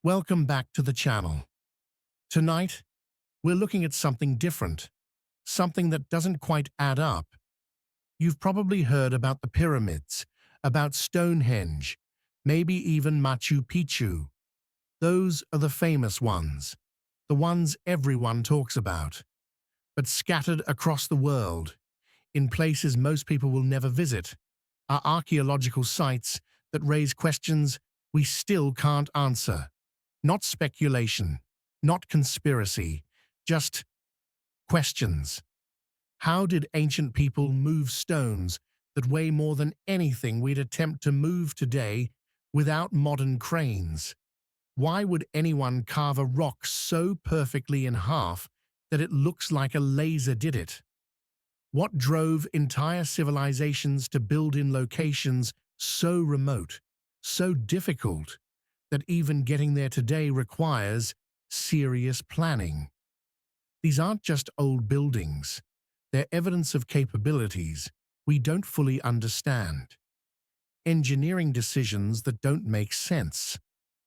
Welcome back to the channel. Tonight, we're looking at something different, something that doesn't quite add up. You've probably heard about the pyramids, about Stonehenge, maybe even Machu Picchu. Those are the famous ones, the ones everyone talks about. But scattered across the world, in places most people will never visit, are archaeological sites that raise questions we still can't answer. Not speculation, not conspiracy, just questions. How did ancient people move stones that weigh more than anything we'd attempt to move today without modern cranes? Why would anyone carve a rock so perfectly in half that it looks like a laser did it? What drove entire civilizations to build in locations so remote, so difficult, that even getting there today requires serious planning? These aren't just old buildings. They're evidence of capabilities we don't fully understand. Engineering decisions that don't make sense.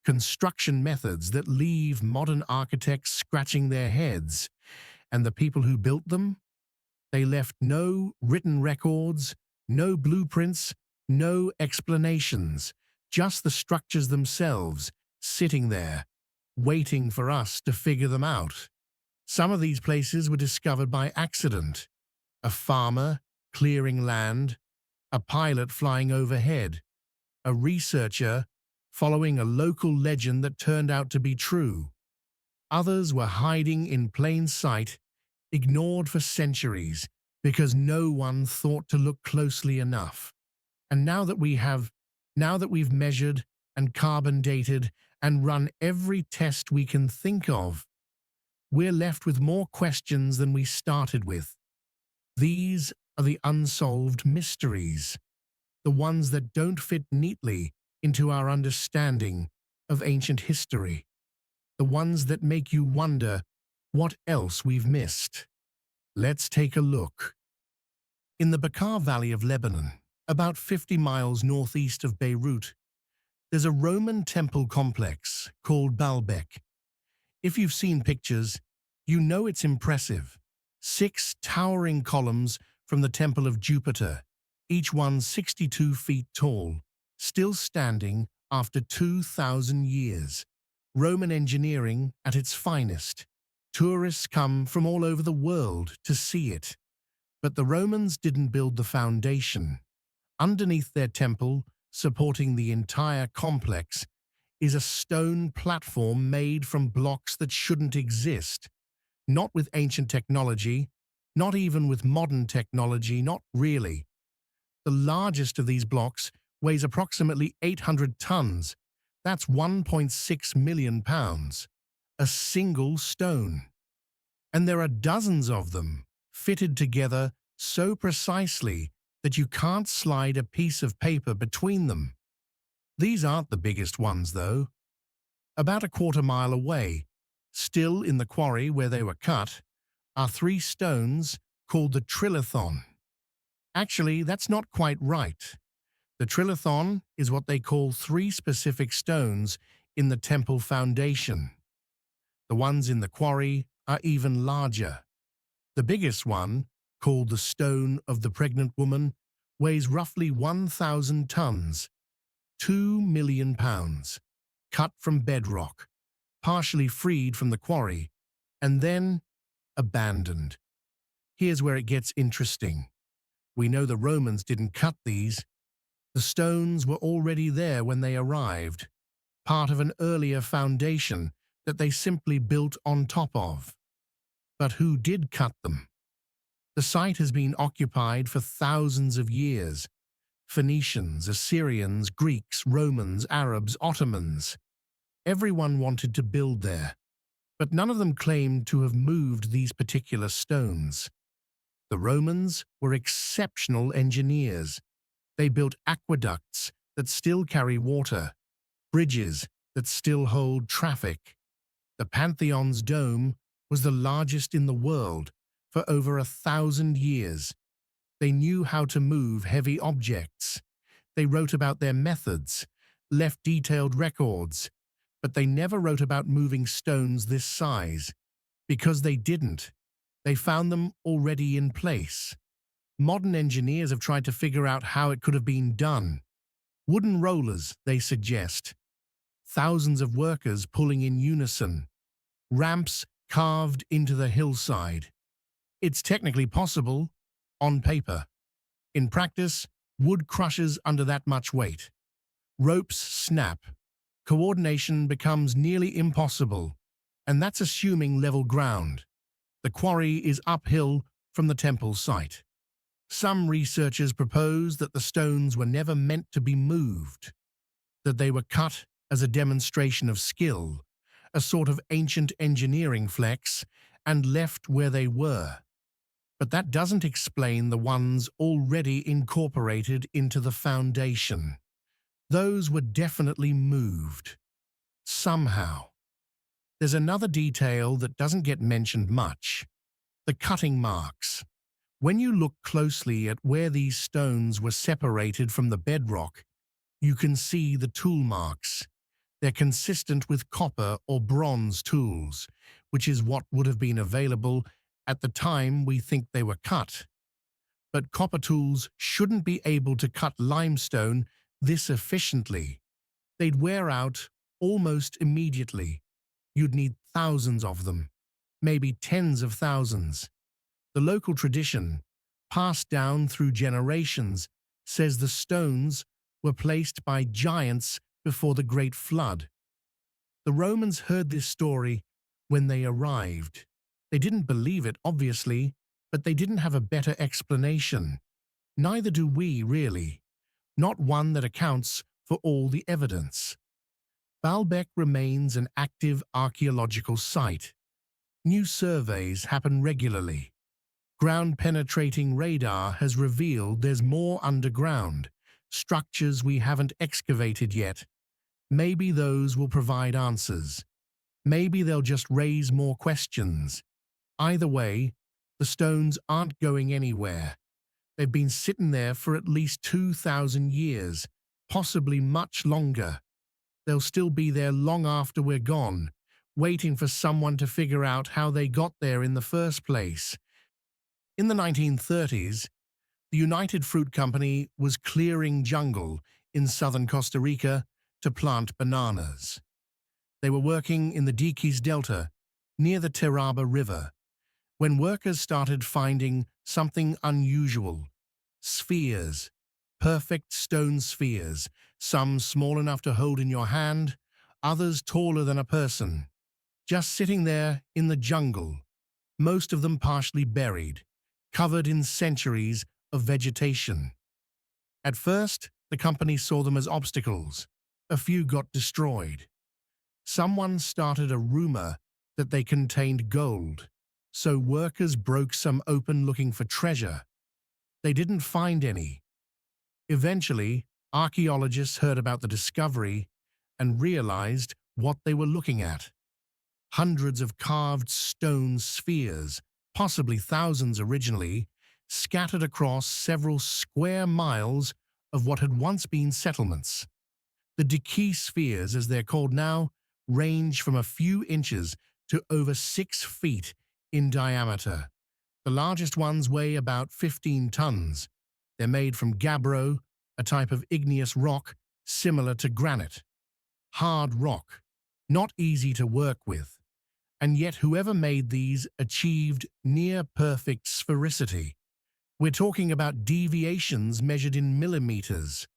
Construction methods that leave modern architects scratching their heads. And the people who built them? They left no written records, no blueprints, no explanations, just the structures themselves, sitting there, waiting for us to figure them out. Some of these places were discovered by accident. A farmer clearing land, a pilot flying overhead, a researcher following a local legend that turned out to be true. Others were hiding in plain sight, ignored for centuries because no one thought to look closely enough. And now that we've measured and carbon dated and run every test we can think of, we're left with more questions than we started with. These are the unsolved mysteries, the ones that don't fit neatly into our understanding of ancient history, the ones that make you wonder what else we've missed. Let's take a look. In the Bekaa Valley of Lebanon, about 50 miles northeast of Beirut, there's a Roman temple complex called Baalbek. If you've seen pictures, you know it's impressive. 6 towering columns from the Temple of Jupiter, each one 62 feet tall, still standing after 2,000 years. Roman engineering at its finest. Tourists come from all over the world to see it. But the Romans didn't build the foundation. Underneath their temple, supporting the entire complex, is a stone platform made from blocks that shouldn't exist. Not with ancient technology, not even with modern technology, not really. The largest of these blocks weighs approximately 800 tons. That's 1.6 million pounds. A single stone. And there are dozens of them, fitted together so precisely that you can't slide a piece of paper between them. These aren't the biggest ones, though. About a quarter-mile away, still in the quarry where they were cut, are 3 stones called the trilithon. Actually, that's not quite right. The trilithon is what they call 3 specific stones in the temple foundation. The ones in the quarry are even larger. The biggest one, called the Stone of the Pregnant Woman, weighs roughly 1,000 tons, 2 million pounds, cut from bedrock, partially freed from the quarry, and then abandoned. Here's where it gets interesting. We know the Romans didn't cut these. The stones were already there when they arrived, part of an earlier foundation that they simply built on top of. But who did cut them? The site has been occupied for thousands of years. Phoenicians, Assyrians, Greeks, Romans, Arabs, Ottomans. Everyone wanted to build there, but none of them claimed to have moved these particular stones. The Romans were exceptional engineers. They built aqueducts that still carry water, bridges that still hold traffic. The Pantheon's dome was the largest in the world for over 1,000 years. They knew how to move heavy objects. They wrote about their methods, left detailed records. But they never wrote about moving stones this size, because they didn't. They found them already in place. Modern engineers have tried to figure out how it could have been done. Wooden rollers, they suggest. Thousands of workers pulling in unison. Ramps carved into the hillside. It's technically possible, on paper. In practice, wood crushes under that much weight. Ropes snap. Coordination becomes nearly impossible, and that's assuming level ground. The quarry is uphill from the temple site. Some researchers propose that the stones were never meant to be moved, that they were cut as a demonstration of skill, a sort of ancient engineering flex, and left where they were. But that doesn't explain the ones already incorporated into the foundation. Those were definitely moved. Somehow. There's another detail that doesn't get mentioned much. The cutting marks. When you look closely at where these stones were separated from the bedrock, you can see the tool marks. They're consistent with copper or bronze tools, which is what would have been available at the time we think they were cut. But copper tools shouldn't be able to cut limestone this efficiently. They'd wear out almost immediately. You'd need thousands of them, maybe tens of thousands. The local tradition, passed down through generations, says the stones were placed by giants before the Great Flood. The Romans heard this story when they arrived. They didn't believe it, obviously, but they didn't have a better explanation. Neither do we, really. Not one that accounts for all the evidence. Baalbek remains an active archaeological site. New surveys happen regularly. Ground-penetrating radar has revealed there's more underground, structures we haven't excavated yet. Maybe those will provide answers. Maybe they'll just raise more questions. Either way, the stones aren't going anywhere. They've been sitting there for at least 2,000 years, possibly much longer. They'll still be there long after we're gone, waiting for someone to figure out how they got there in the first place. In the 1930s, the United Fruit Company was clearing jungle in southern Costa Rica to plant bananas. They were working in the Diquís Delta, near the Teraba River, when workers started finding something unusual. Spheres, perfect stone spheres, some small enough to hold in your hand, others taller than a person, just sitting there in the jungle, most of them partially buried, covered in centuries of vegetation. At first, the company saw them as obstacles. A few got destroyed. Someone started a rumor that they contained gold, so workers broke some open looking for treasure. They didn't find any. Eventually, archaeologists heard about the discovery and realized what they were looking at. Hundreds of carved stone spheres, possibly thousands originally, scattered across several square miles of what had once been settlements. The Diquís spheres, as they're called now, range from a few inches to over 6 feet in diameter. The largest ones weigh about 15 tons. They're made from gabbro, a type of igneous rock similar to granite. Hard rock, not easy to work with. And yet whoever made these achieved near-perfect sphericity. We're talking about deviations measured in millimeters,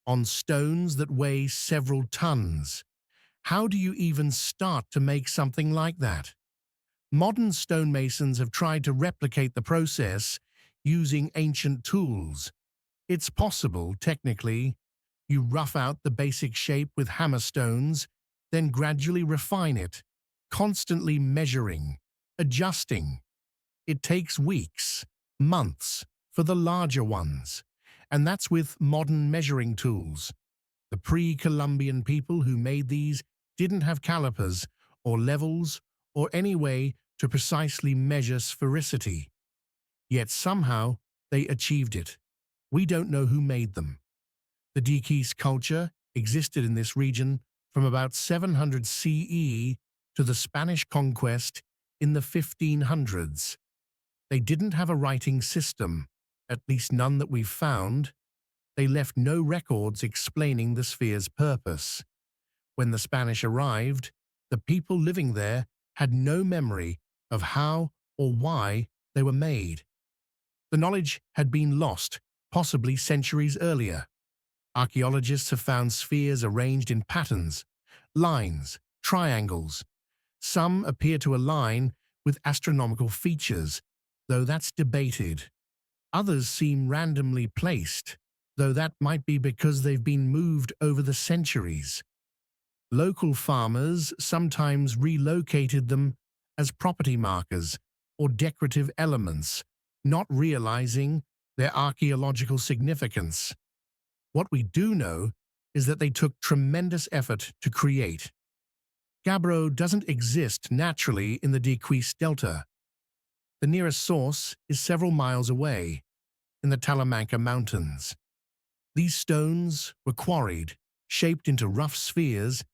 on stones that weigh several tons. How do you even start to make something like that? Modern stonemasons have tried to replicate the process using ancient tools. It's possible, technically. You rough out the basic shape with hammer stones, then gradually refine it, constantly measuring, adjusting. It takes weeks, months, for the larger ones, and that's with modern measuring tools. The pre-Columbian people who made these didn't have calipers or levels or any way to precisely measure sphericity. Yet somehow they achieved it. We don't know who made them. The Diquís culture existed in this region from about 700 CE to the Spanish conquest in the 1500s. They didn't have a writing system, at least none that we've found. They left no records explaining the sphere's purpose. When the Spanish arrived, the people living there had no memory of how or why they were made. The knowledge had been lost, possibly centuries earlier. Archaeologists have found spheres arranged in patterns, lines, triangles. Some appear to align with astronomical features, though that's debated. Others seem randomly placed, though that might be because they've been moved over the centuries. Local farmers sometimes relocated them as property markers or decorative elements, not realizing their archaeological significance. What we do know is that they took tremendous effort to create. Gabbro doesn't exist naturally in the Diquís Delta. The nearest source is several miles away, in the Talamanca Mountains. These stones were quarried, shaped into rough spheres,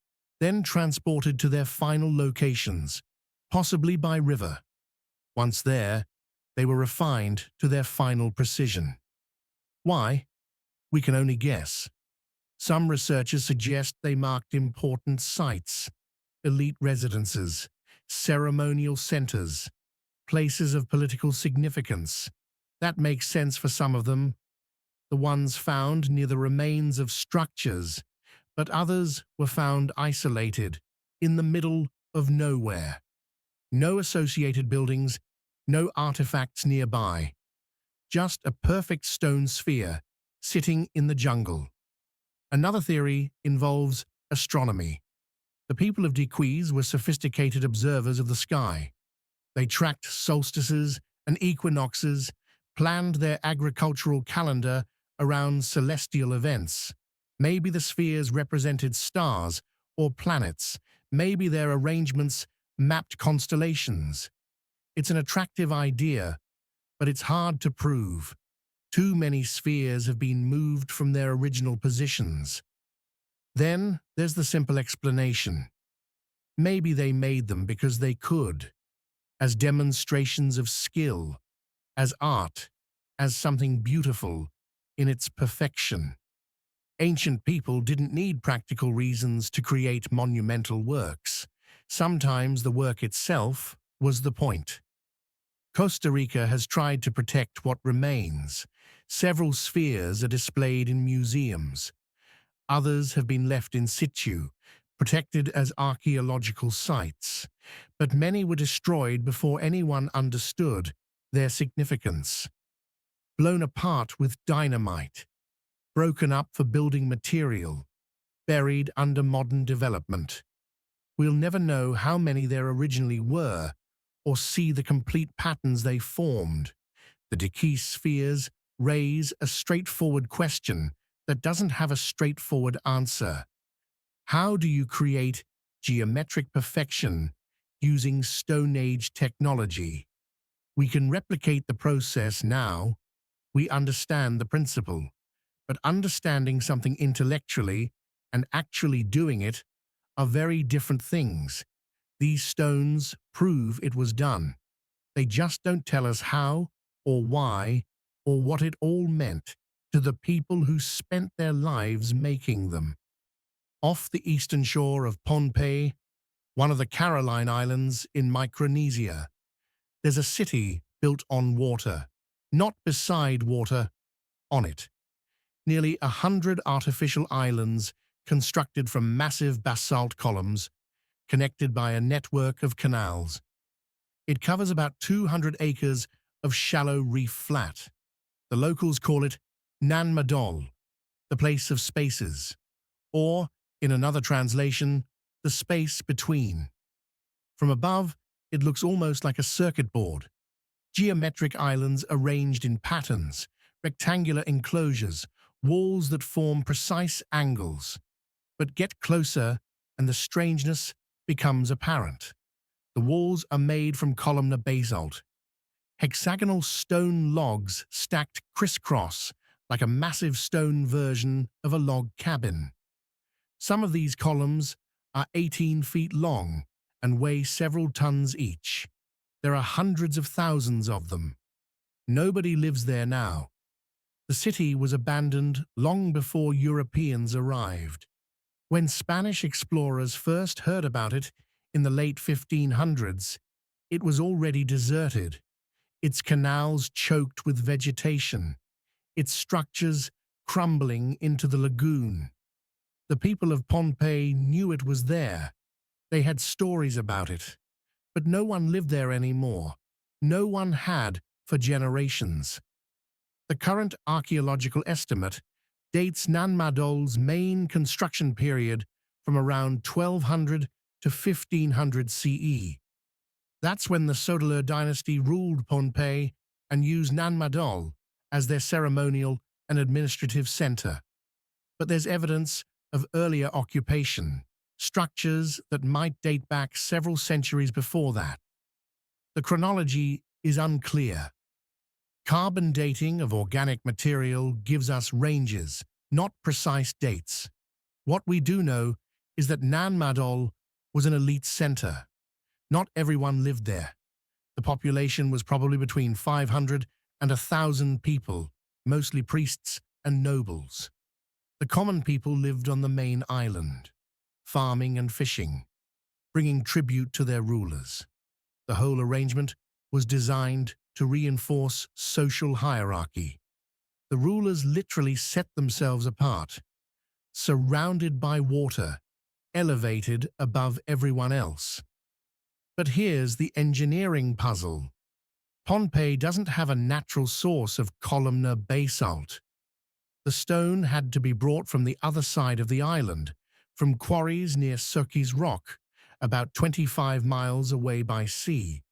then transported to their final locations, possibly by river. Once there, they were refined to their final precision. Why? We can only guess. Some researchers suggest they marked important sites, elite residences, ceremonial centers, places of political significance. That makes sense for some of them. The ones found near the remains of structures, but others were found isolated, in the middle of nowhere. No associated buildings, no artifacts nearby. Just a perfect stone sphere sitting in the jungle. Another theory involves astronomy. The people of Diquís were sophisticated observers of the sky. They tracked solstices and equinoxes, planned their agricultural calendar around celestial events. Maybe the spheres represented stars or planets. Maybe their arrangements mapped constellations. It's an attractive idea, but it's hard to prove. Too many spheres have been moved from their original positions. Then there's the simple explanation. Maybe they made them because they could, as demonstrations of skill, as art, as something beautiful in its perfection. Ancient people didn't need practical reasons to create monumental works. Sometimes the work itself was the point. Costa Rica has tried to protect what remains. Several spheres are displayed in museums. Others have been left in situ, protected as archaeological sites. But many were destroyed before anyone understood their significance. Blown apart with dynamite, broken up for building material, buried under modern development. We'll never know how many there originally were, or see the complete patterns they formed. The Diquís spheres raise a straightforward question that doesn't have a straightforward answer. How do you create geometric perfection using Stone Age technology? We can replicate the process now. We understand the principle. But understanding something intellectually and actually doing it are very different things. These stones prove it was done. They just don't tell us how or why or what it all meant to the people who spent their lives making them. Off the eastern shore of Pohnpei, one of the Caroline Islands in Micronesia, there's a city built on water, not beside water, on it. Nearly 100 artificial islands constructed from massive basalt columns, connected by a network of canals. It covers about 200 acres of shallow reef flat. The locals call it Nan Madol, the place of spaces, or, in another translation, the space between. From above, it looks almost like a circuit board. Geometric islands arranged in patterns, rectangular enclosures, walls that form precise angles. But get closer and the strangeness becomes apparent. The walls are made from columnar basalt. Hexagonal stone logs stacked crisscross like a massive stone version of a log cabin. Some of these columns are 18 feet long and weigh several tons each. There are hundreds of thousands of them. Nobody lives there now. The city was abandoned long before Europeans arrived. When Spanish explorers first heard about it in the late 1500s, it was already deserted, its canals choked with vegetation, its structures crumbling into the lagoon. The people of Pohnpei knew it was there. They had stories about it. But no one lived there anymore. No one had for generations. The current archaeological estimate dates Nan Madol's main construction period from around 1200 to 1500 CE. That's when the Sodalur dynasty ruled Pohnpei and used Nan Madol as their ceremonial and administrative center. But there's evidence of earlier occupation, structures that might date back several centuries before that. The chronology is unclear. Carbon dating of organic material gives us ranges, not precise dates. What we do know is that Nan Madol was an elite center. Not everyone lived there. The population was probably between 500 and 1,000 people, mostly priests and nobles. The common people lived on the main island, farming and fishing, bringing tribute to their rulers. The whole arrangement was designed to reinforce social hierarchy. The rulers literally set themselves apart, surrounded by water, elevated above everyone else. But here's the engineering puzzle. Pohnpei doesn't have a natural source of columnar basalt. The stone had to be brought from the other side of the island, from quarries near Soki's Rock, about 25 miles away by sea.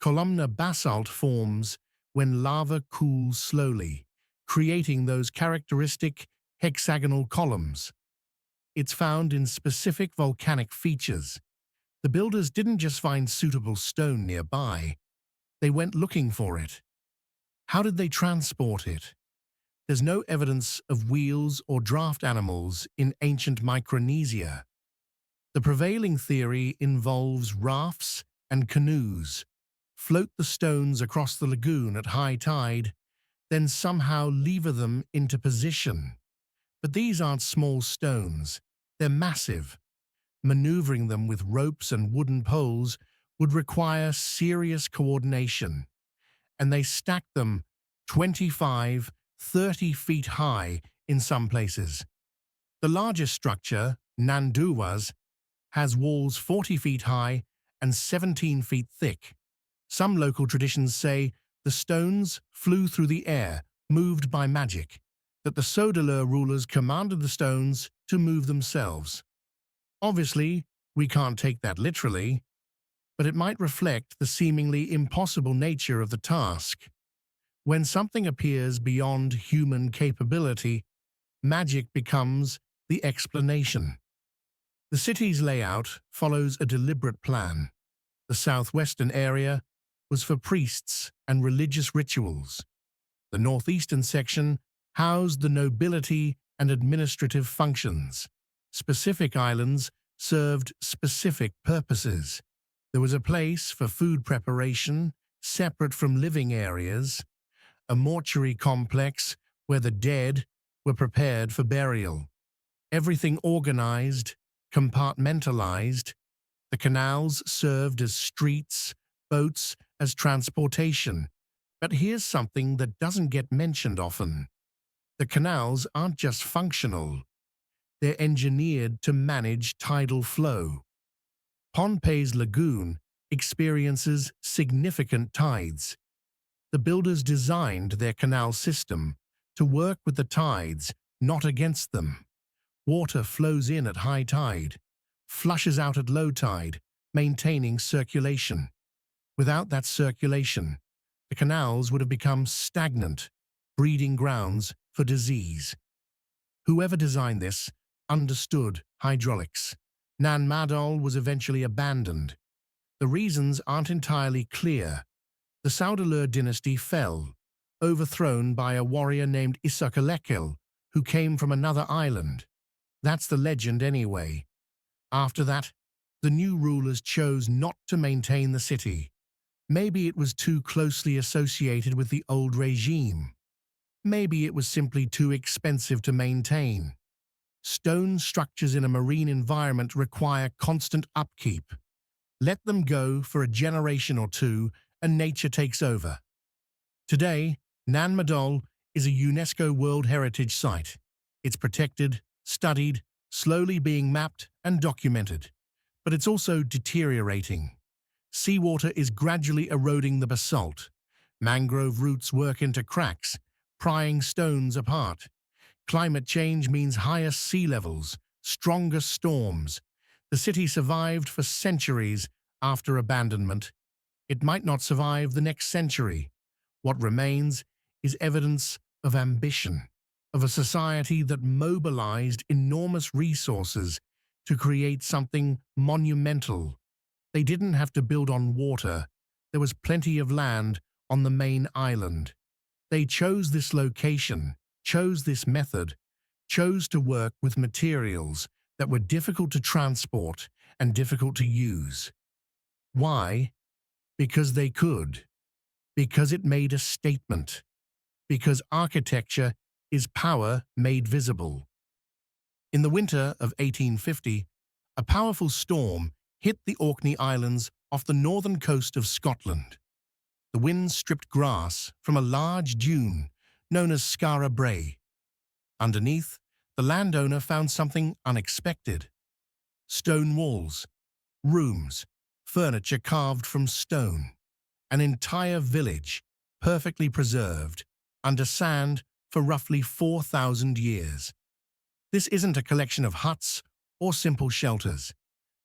Columnar basalt forms when lava cools slowly, creating those characteristic hexagonal columns. It's found in specific volcanic features. The builders didn't just find suitable stone nearby, they went looking for it. How did they transport it? There's no evidence of wheels or draft animals in ancient Micronesia. The prevailing theory involves rafts and canoes. Float the stones across the lagoon at high tide, then somehow lever them into position. But these aren't small stones, they're massive. Maneuvering them with ropes and wooden poles would require serious coordination, and they stack them 25, 30 feet high in some places. The largest structure, Nanduwas, has walls 40 feet high and 17 feet thick. Some local traditions say the stones flew through the air, moved by magic, that the Sodalur rulers commanded the stones to move themselves. Obviously, we can't take that literally, but it might reflect the seemingly impossible nature of the task. When something appears beyond human capability, magic becomes the explanation. The city's layout follows a deliberate plan. The southwestern area was for priests and religious rituals. The northeastern section housed the nobility and administrative functions. Specific islands served specific purposes. There was a place for food preparation, separate from living areas, a mortuary complex where the dead were prepared for burial. Everything organized, compartmentalized. The canals served as streets, boats as transportation. But here's something that doesn't get mentioned often. The canals aren't just functional. They're engineered to manage tidal flow. Pohnpei's lagoon experiences significant tides. The builders designed their canal system to work with the tides, not against them. Water flows in at high tide, flushes out at low tide, maintaining circulation. Without that circulation, the canals would have become stagnant, breeding grounds for disease. Whoever designed this understood hydraulics. Nan Madol was eventually abandoned. The reasons aren't entirely clear. The Sodalur dynasty fell, overthrown by a warrior named Cuicuilco, who came from another island. That's the legend anyway. After that, the new rulers chose not to maintain the city. Maybe it was too closely associated with the old regime. Maybe it was simply too expensive to maintain. Stone structures in a marine environment require constant upkeep. Let them go for a generation or two and nature takes over. Today, Nan Madol is a UNESCO World Heritage Site. It's protected, studied, slowly being mapped and documented. But it's also deteriorating. Seawater is gradually eroding the basalt. Mangrove roots work into cracks, prying stones apart. Climate change means higher sea levels, stronger storms. The city survived for centuries after abandonment. It might not survive the next century. What remains is evidence of ambition, of a society that mobilized enormous resources to create something monumental. They didn't have to build on water. There was plenty of land on the main island. They chose this location, chose this method, chose to work with materials that were difficult to transport and difficult to use. Why? Because they could. Because it made a statement. Because architecture is power made visible. In the winter of 1850, a powerful storm hit the Orkney Islands off the northern coast of Scotland. The wind stripped grass from a large dune known as Skara Brae. Underneath, the landowner found something unexpected. Stone walls, rooms, furniture carved from stone. An entire village, perfectly preserved, under sand for roughly 4,000 years. This isn't a collection of huts or simple shelters.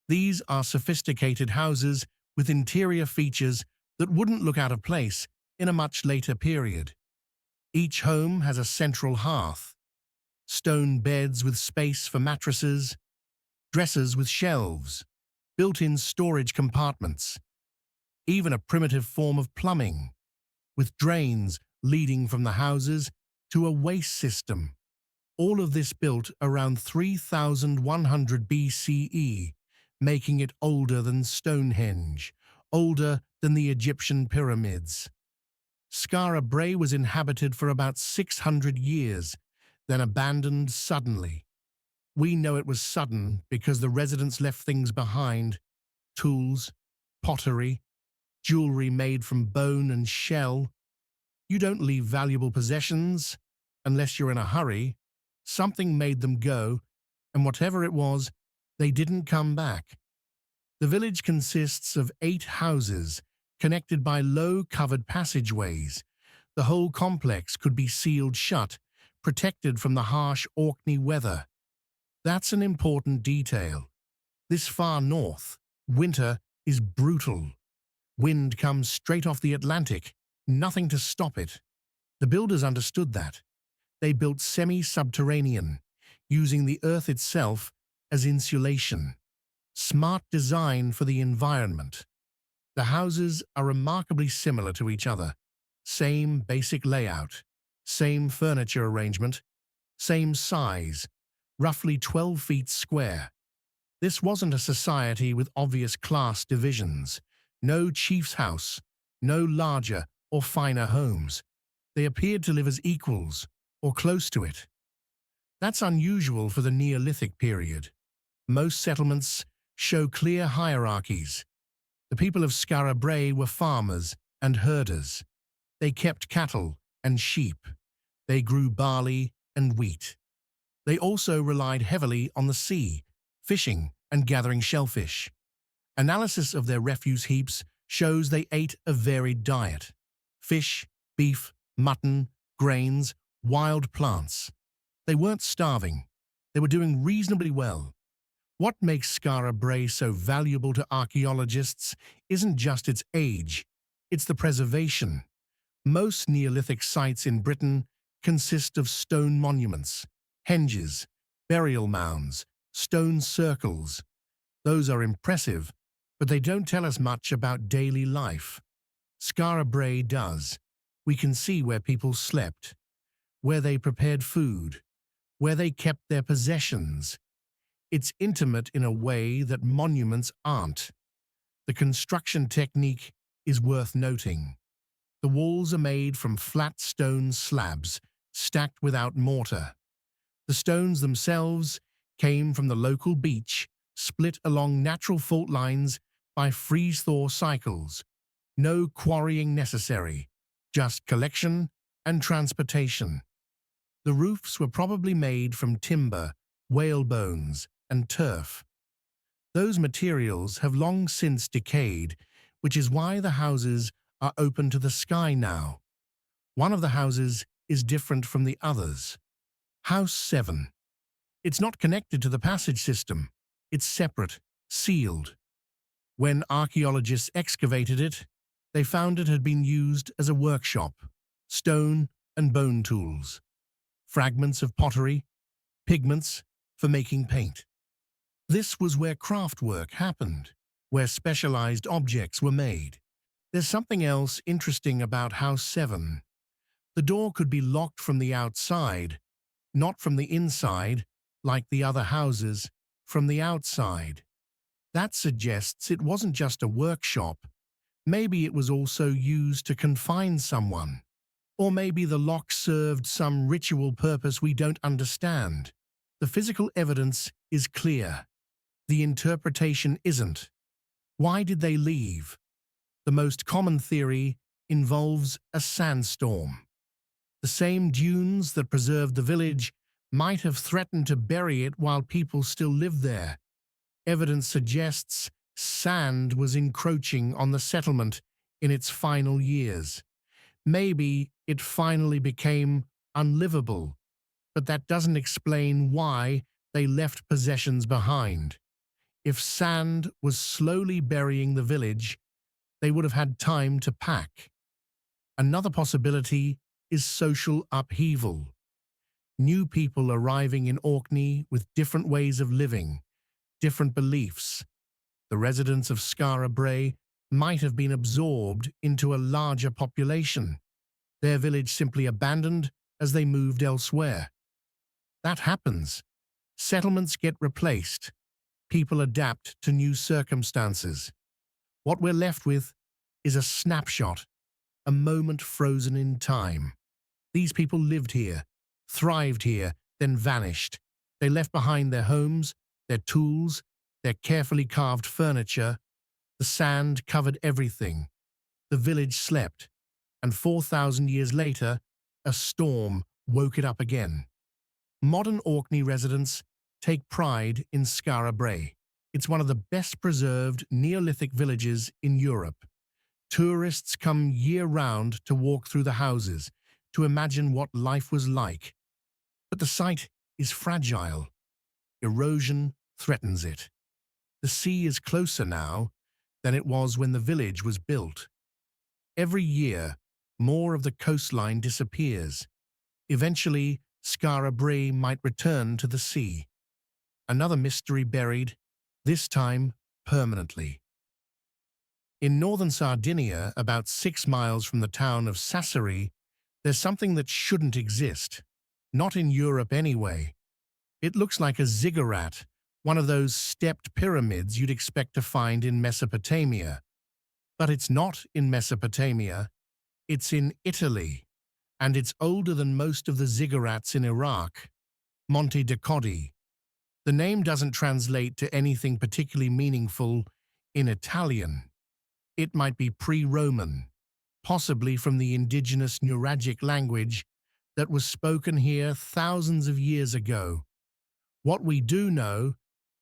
These are sophisticated houses with interior features that wouldn't look out of place in a much later period. Each home has a central hearth, stone beds with space for mattresses, dressers with shelves, built-in storage compartments, even a primitive form of plumbing, with drains leading from the houses to a waste system. All of this built around 3100 BCE, making it older than Stonehenge, older than the Egyptian pyramids. Skara Brae was inhabited for about 600 years, then abandoned suddenly. We know it was sudden because the residents left things behind: tools, pottery, jewelry made from bone and shell. You don't leave valuable possessions unless you're in a hurry. Something made them go, and whatever it was, they didn't come back. The village consists of 8 houses connected by low covered passageways. The whole complex could be sealed shut, protected from the harsh Orkney weather. That's an important detail. This far north, winter is brutal. Wind comes straight off the Atlantic, nothing to stop it. The builders understood that. They built semi-subterranean, using the earth itself as insulation. Smart design for the environment. The houses are remarkably similar to each other. Same basic layout, same furniture arrangement, same size, roughly 12 feet square. This wasn't a society with obvious class divisions. No chief's house, no larger or finer homes. They appeared to live as equals, or close to it. That's unusual for the Neolithic period. Most settlements show clear hierarchies. The people of Skara Brae were farmers and herders. They kept cattle and sheep. They grew barley and wheat. They also relied heavily on the sea, fishing and gathering shellfish. Analysis of their refuse heaps shows they ate a varied diet: fish, beef, mutton, grains, wild plants. They weren't starving. They were doing reasonably well. What makes Skara Brae so valuable to archaeologists isn't just its age, it's the preservation. Most Neolithic sites in Britain consist of stone monuments, henges, burial mounds, stone circles. Those are impressive, but they don't tell us much about daily life. Skara Brae does. We can see where people slept, where they prepared food, where they kept their possessions. It's intimate in a way that monuments aren't. The construction technique is worth noting. The walls are made from flat stone slabs, stacked without mortar. The stones themselves came from the local beach, split along natural fault lines by freeze-thaw cycles. No quarrying necessary, just collection and transportation. The roofs were probably made from timber, whale bones, and turf. Those materials have long since decayed, which is why the houses are open to the sky now. One of the houses is different from the others. House 7. It's not connected to the passage system. It's separate, sealed. When archaeologists excavated it, they found it had been used as a workshop, stone and bone tools, fragments of pottery, pigments for making paint. This was where craft work happened, where specialized objects were made. There's something else interesting about House 7. The door could be locked from the outside, not from the inside, like the other houses, from the outside. That suggests it wasn't just a workshop. Maybe it was also used to confine someone. Or maybe the lock served some ritual purpose we don't understand. The physical evidence is clear. The interpretation isn't. Why did they leave? The most common theory involves a sandstorm. The same dunes that preserved the village might have threatened to bury it while people still lived there. Evidence suggests sand was encroaching on the settlement in its final years. Maybe it finally became unlivable, but that doesn't explain why they left possessions behind. If sand was slowly burying the village, they would have had time to pack. Another possibility is social upheaval. New people arriving in Orkney with different ways of living, different beliefs. The residents of Skara Brae might have been absorbed into a larger population, their village simply abandoned as they moved elsewhere. That happens. Settlements get replaced. People adapt to new circumstances. What we're left with is a snapshot, a moment frozen in time. These people lived here, thrived here, then vanished. They left behind their homes, their tools, their carefully carved furniture. The sand covered everything. The village slept, and 4,000 years later, a storm woke it up again. Modern Orkney residents take pride in Skara Brae. It's one of the best preserved Neolithic villages in Europe. Tourists come year-round to walk through the houses, to imagine what life was like. But the site is fragile. Erosion threatens it. The sea is closer now than it was when the village was built. Every year, more of the coastline disappears. Eventually, Skara Brae might return to the sea. Another mystery buried, this time permanently. In northern Sardinia, about 6 miles from the town of Sassari, there's something that shouldn't exist. Not in Europe anyway. It looks like a ziggurat, one of those stepped pyramids you'd expect to find in Mesopotamia. But it's not in Mesopotamia. It's in Italy, and it's older than most of the ziggurats in Iraq. Monte Diquís. The name doesn't translate to anything particularly meaningful in Italian. It might be pre-Roman, possibly from the indigenous Nuragic language that was spoken here thousands of years ago. What we do know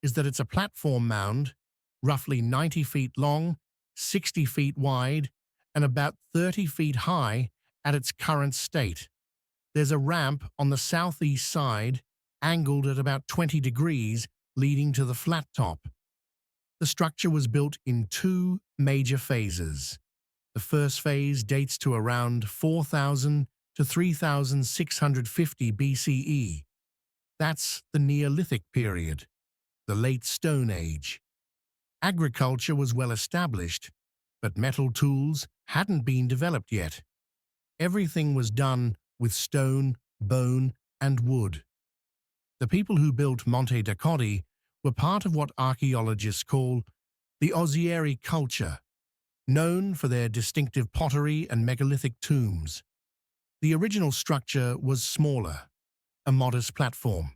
is that it's a platform mound, roughly 90 feet long, 60 feet wide, and about 30 feet high at its current state. There's a ramp on the southeast side, angled at about 20 degrees, leading to the flat top. The structure was built in 2 major phases. The first phase dates to around 4,000 to 3,650 BCE. That's the Neolithic period, the Late Stone Age. Agriculture was well established, but metal tools hadn't been developed yet. Everything was done with stone, bone, and wood. The people who built Monte Diquís were part of what archaeologists call the Ozieri culture, known for their distinctive pottery and megalithic tombs. The original structure was smaller, a modest platform.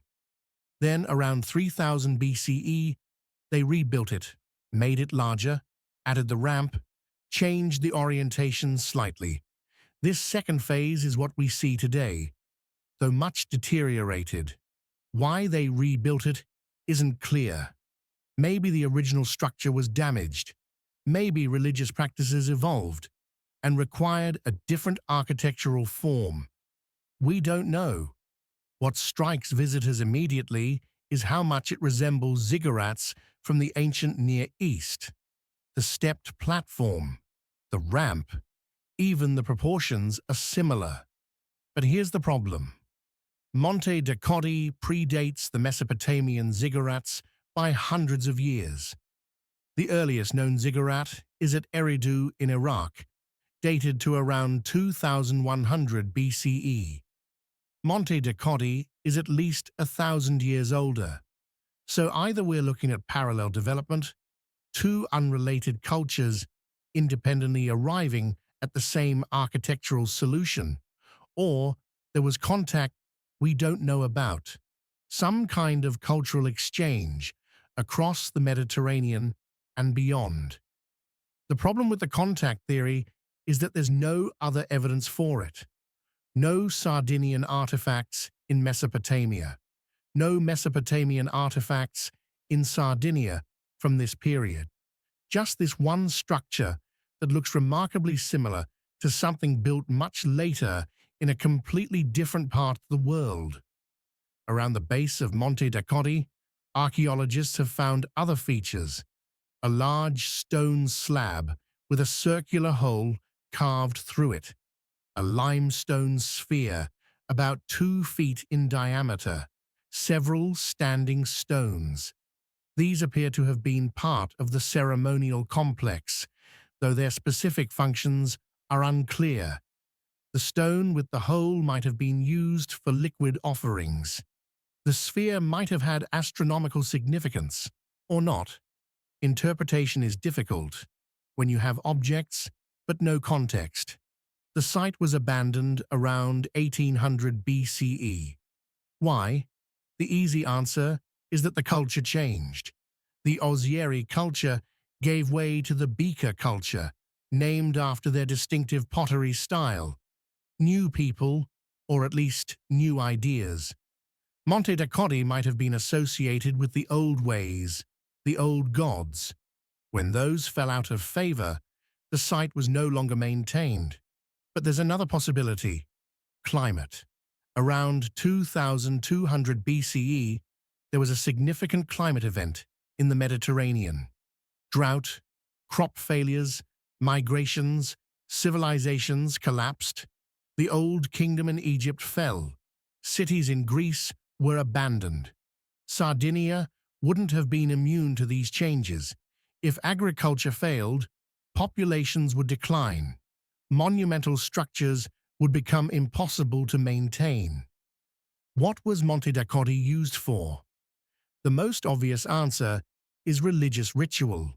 Then, around 3000 BCE, they rebuilt it, made it larger, added the ramp, changed the orientation slightly. This second phase is what we see today, though much deteriorated. Why they rebuilt it isn't clear. Maybe the original structure was damaged. Maybe religious practices evolved and required a different architectural form. We don't know. What strikes visitors immediately is how much it resembles ziggurats from the ancient Near East. The stepped platform, the ramp, even the proportions are similar. But here's the problem. Monte de Codi predates the Mesopotamian ziggurats by hundreds of years. The earliest known ziggurat is at Eridu in Iraq, dated to around 2100 BCE. Monte de Codi is at least 1,000 years older. So either we're looking at parallel development, two unrelated cultures independently arriving at the same architectural solution, or there was contact we don't know about, some kind of cultural exchange across the Mediterranean and beyond. The problem with the contact theory is that there's no other evidence for it. No Sardinian artifacts in Mesopotamia, no Mesopotamian artifacts in Sardinia from this period. Just this one structure that looks remarkably similar to something built much later in a completely different part of the world. Around the base of Monte de Codi, archaeologists have found other features. A large stone slab with a circular hole carved through it. A limestone sphere about 2 feet in diameter. Several standing stones. These appear to have been part of the ceremonial complex, though their specific functions are unclear. The stone with the hole might have been used for liquid offerings. The sphere might have had astronomical significance, or not. Interpretation is difficult when you have objects but no context. The site was abandoned around 1800 BCE. Why? The easy answer is that the culture changed. The Ozieri culture gave way to the beaker culture, named after their distinctive pottery style. New people, or at least new ideas. Monte de Codi might have been associated with the old ways, the old gods. When those fell out of favor, the site was no longer maintained. But there's another possibility: climate. Around 2200 BCE, there was a significant climate event in the Mediterranean. Drought, crop failures, migrations, civilizations collapsed. The old kingdom in Egypt fell. Cities in Greece were abandoned. Sardinia wouldn't have been immune to these changes. If agriculture failed, populations would decline. Monumental structures would become impossible to maintain. What was Monte de Codi used for? The most obvious answer is religious ritual.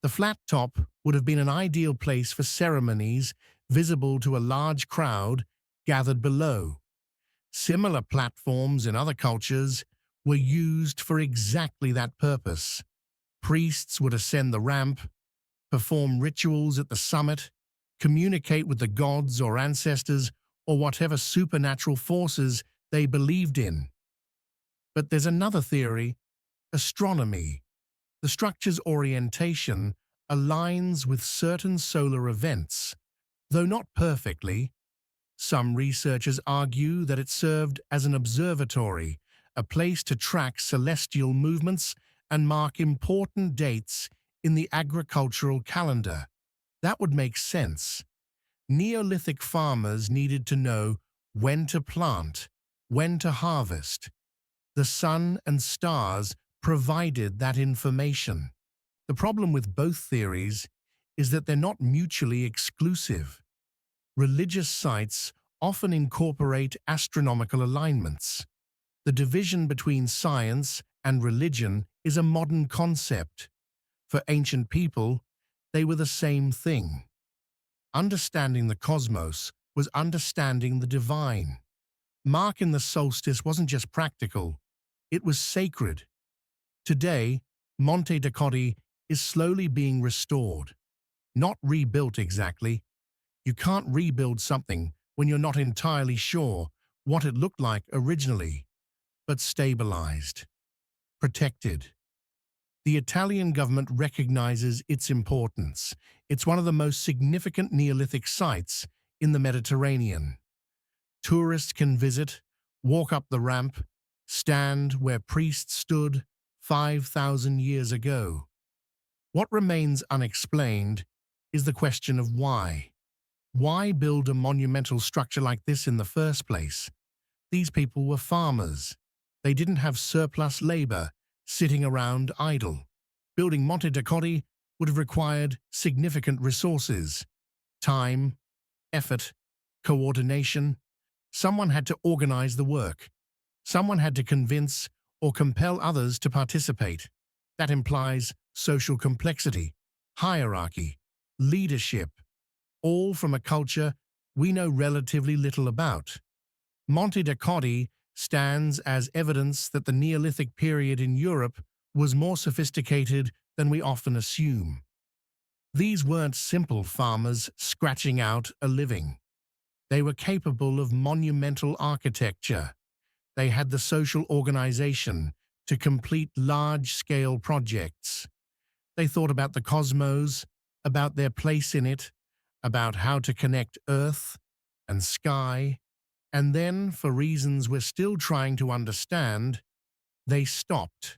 The flat top would have been an ideal place for ceremonies visible to a large crowd gathered below. Similar platforms in other cultures were used for exactly that purpose. Priests would ascend the ramp, perform rituals at the summit, communicate with the gods or ancestors or whatever supernatural forces they believed in. But there's another theory: astronomy. The structure's orientation aligns with certain solar events, though not perfectly. Some researchers argue that it served as an observatory, a place to track celestial movements and mark important dates in the agricultural calendar. That would make sense. Neolithic farmers needed to know when to plant, when to harvest. The sun and stars provided that information. The problem with both theories is that they're not mutually exclusive. Religious sites often incorporate astronomical alignments. The division between science and religion is a modern concept. For ancient people, they were the same thing. Understanding the cosmos was understanding the divine. Marking the solstice wasn't just practical, it was sacred. Today, Monte is slowly being restored. Not rebuilt exactly. You can't rebuild something when you're not entirely sure what it looked like originally, but stabilized, protected. The Italian government recognizes its importance. It's one of the most significant Neolithic sites in the Mediterranean. Tourists can visit, walk up the ramp, stand where priests stood 5,000 years ago. What remains unexplained is the question of why. Why build a monumental structure like this in the first place? These people were farmers. They didn't have surplus labor sitting around idle. Building Monte would have required significant resources, time, effort, coordination. Someone had to organize the work. Someone had to convince or compel others to participate. That implies social complexity, hierarchy, leadership, all from a culture we know relatively little about. Monte stands as evidence that the Neolithic period in Europe was more sophisticated than we often assume. These weren't simple farmers scratching out a living. They were capable of monumental architecture. They had the social organization to complete large-scale projects. They thought about the cosmos, about their place in it, about how to connect earth and sky, and then, for reasons we're still trying to understand, they stopped.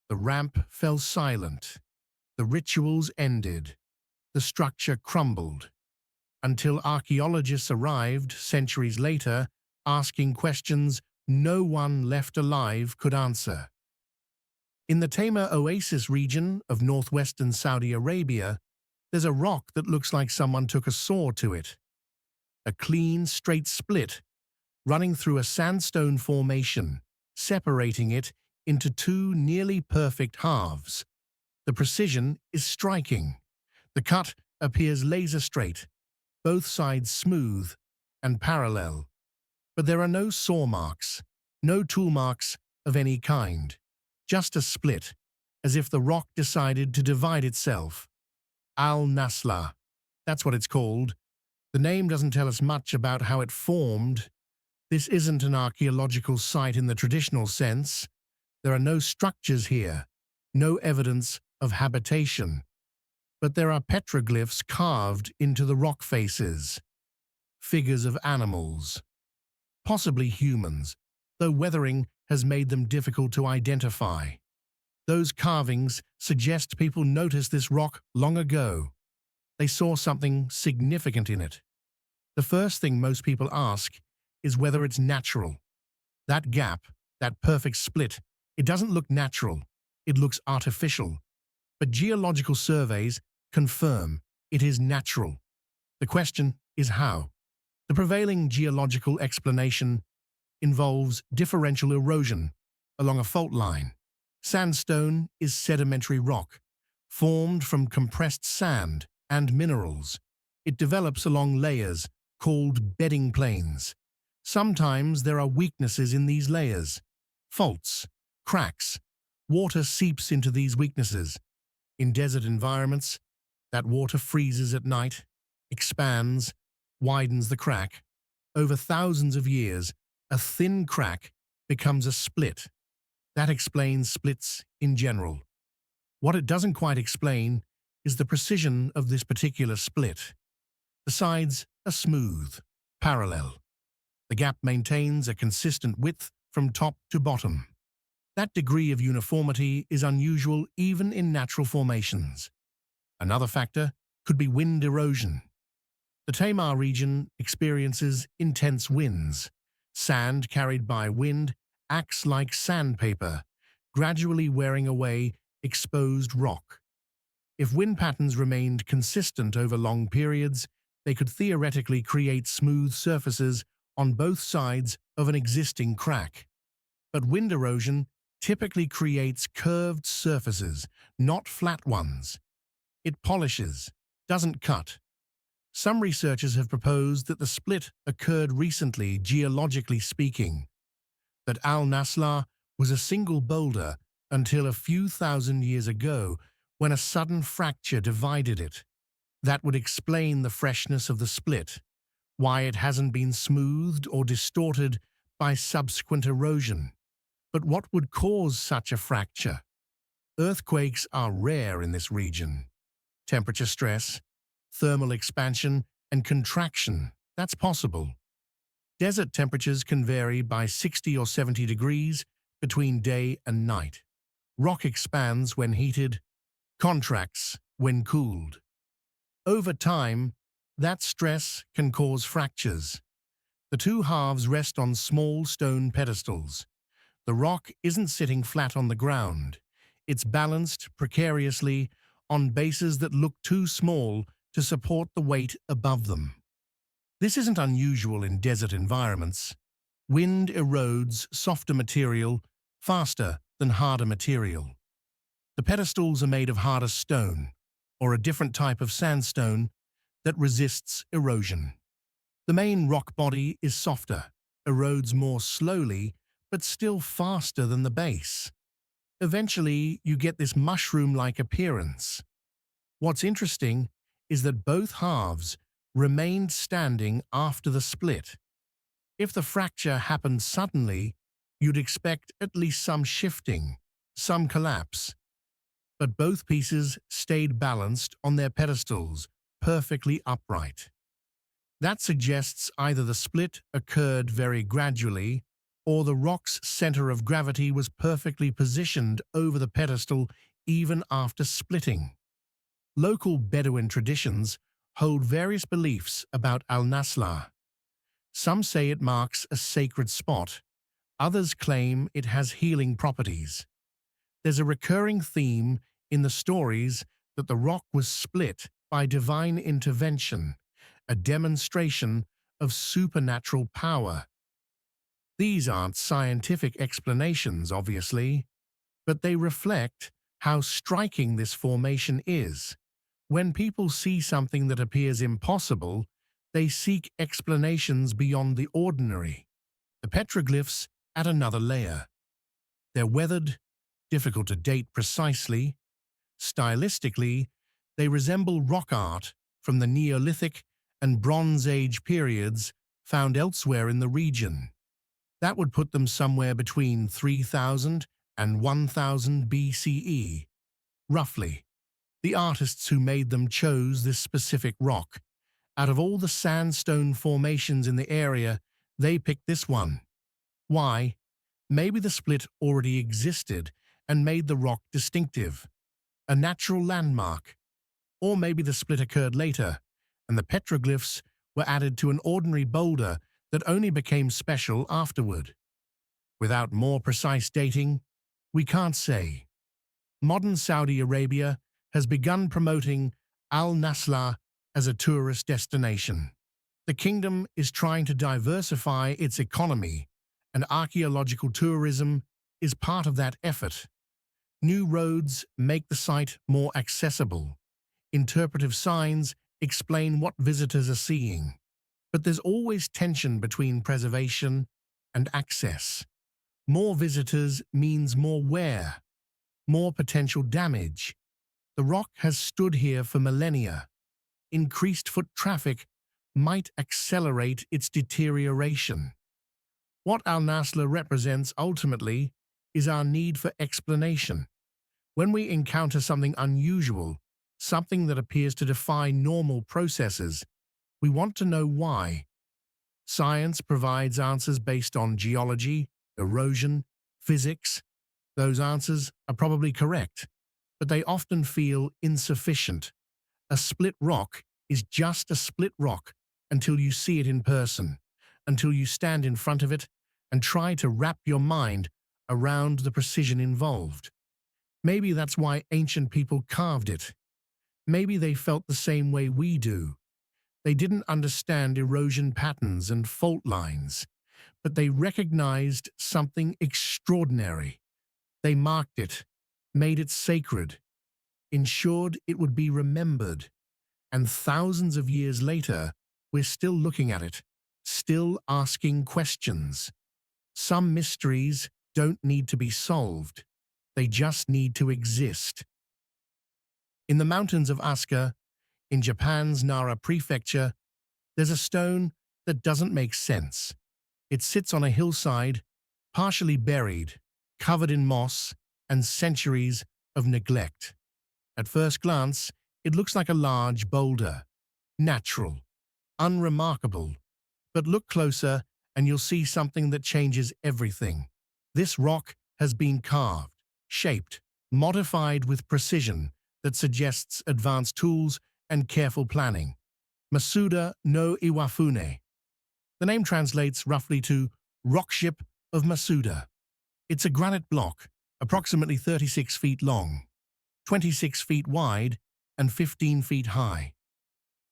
The ramp fell silent. The rituals ended. The structure crumbled. Until archaeologists arrived centuries later, asking questions no one left alive could answer. In the Taima Oasis region of northwestern Saudi Arabia, there's a rock that looks like someone took a saw to it. A clean, straight split running through a sandstone formation, separating it into two nearly perfect halves. The precision is striking. The cut appears laser straight, both sides smooth and parallel. But there are no saw marks, no tool marks of any kind. Just a split, as if the rock decided to divide itself. Naslaa, that's what it's called. The name doesn't tell us much about how it formed. This isn't an archaeological site in the traditional sense. There are no structures here, no evidence of habitation. But there are petroglyphs carved into the rock faces. Figures of animals. Possibly humans, though weathering has made them difficult to identify. Those carvings suggest people noticed this rock long ago. They saw something significant in it. The first thing most people ask is whether it's natural. That gap, that perfect split, it doesn't look natural. It looks artificial. But geological surveys confirm it is natural. The question is how. The prevailing geological explanation involves differential erosion along a fault line. Sandstone is sedimentary rock, formed from compressed sand and minerals. It develops along layers called bedding planes. Sometimes there are weaknesses in these layers. Faults, cracks. Water seeps into these weaknesses. In desert environments, that water freezes at night, expands, widens the crack. Over thousands of years, a thin crack becomes a split. That explains splits in general. What it doesn't quite explain is the precision of this particular split. The sides are smooth, parallel. The gap maintains a consistent width from top to bottom. That degree of uniformity is unusual even in natural formations. Another factor could be wind erosion. The Tamar region experiences intense winds. Sand carried by wind acts like sandpaper, gradually wearing away exposed rock. If wind patterns remained consistent over long periods, they could theoretically create smooth surfaces on both sides of an existing crack. But wind erosion typically creates curved surfaces, not flat ones. It polishes, doesn't cut. Some researchers have proposed that the split occurred recently, geologically speaking, that Naslaa was a single boulder until a few thousand years ago when a sudden fracture divided it. That would explain the freshness of the split, why it hasn't been smoothed or distorted by subsequent erosion. But what would cause such a fracture? Earthquakes are rare in this region. Temperature stress, thermal expansion, and contraction, that's possible. Desert temperatures can vary by 60 or 70 degrees between day and night. Rock expands when heated, contracts when cooled. Over time, that stress can cause fractures. The two halves rest on small stone pedestals. The rock isn't sitting flat on the ground. It's balanced precariously on bases that look too small to support the weight above them. This isn't unusual in desert environments. Wind erodes softer material faster than harder material. The pedestals are made of harder stone, or a different type of sandstone that resists erosion. The main rock body is softer, erodes more slowly, but still faster than the base. Eventually, you get this mushroom-like appearance. What's interesting is that both halves remained standing after the split. If the fracture happened suddenly, you'd expect at least some shifting, some collapse. But both pieces stayed balanced on their pedestals, perfectly upright. That suggests either the split occurred very gradually, or the rock's center of gravity was perfectly positioned over the pedestal even after splitting. Local Bedouin traditions hold various beliefs about Naslaa. Some say it marks a sacred spot, others claim it has healing properties. There's a recurring theme in the stories that the rock was split by divine intervention, a demonstration of supernatural power. These aren't scientific explanations, obviously, but they reflect how striking this formation is. When people see something that appears impossible, they seek explanations beyond the ordinary. The petroglyphs add another layer. They're weathered, difficult to date precisely. Stylistically, they resemble rock art from the Neolithic and Bronze Age periods found elsewhere in the region. That would put them somewhere between 3000 and 1000 BCE, roughly. The artists who made them chose this specific rock. Out of all the sandstone formations in the area, they picked this one. Why? Maybe the split already existed and made the rock distinctive, a natural landmark. Or maybe the split occurred later, and the petroglyphs were added to an ordinary boulder that only became special afterward. Without more precise dating, we can't say. Modern Saudi Arabia has begun promoting Naslaa as a tourist destination. The kingdom is trying to diversify its economy, and archaeological tourism is part of that effort. New roads make the site more accessible. Interpretive signs explain what visitors are seeing. But there's always tension between preservation and access. More visitors means more wear, more potential damage. The rock has stood here for millennia. Increased foot traffic might accelerate its deterioration. What Naslaa represents ultimately is our need for explanation. When we encounter something unusual, something that appears to defy normal processes, we want to know why. Science provides answers based on geology, erosion, physics. Those answers are probably correct, but they often feel insufficient. A split rock is just a split rock until you see it in person, until you stand in front of it and try to wrap your mind around the precision involved. Maybe that's why ancient people carved it. Maybe they felt the same way we do. They didn't understand erosion patterns and fault lines, but they recognized something extraordinary. They marked it, made it sacred, ensured it would be remembered, and thousands of years later, we're still looking at it, still asking questions. Some mysteries don't need to be solved. They just need to exist. In the mountains of Asuka, in Japan's Nara prefecture, there's a stone that doesn't make sense. It sits on a hillside, partially buried, covered in moss and centuries of neglect. At first glance, it looks like a large boulder, natural, unremarkable. But look closer and you'll see something that changes everything. This rock has been carved, shaped, modified with precision that suggests advanced tools and careful planning. Masuda-no-Iwafune. The name translates roughly to Rockship of Masuda. It's a granite block, approximately 36 feet long, 26 feet wide, and 15 feet high.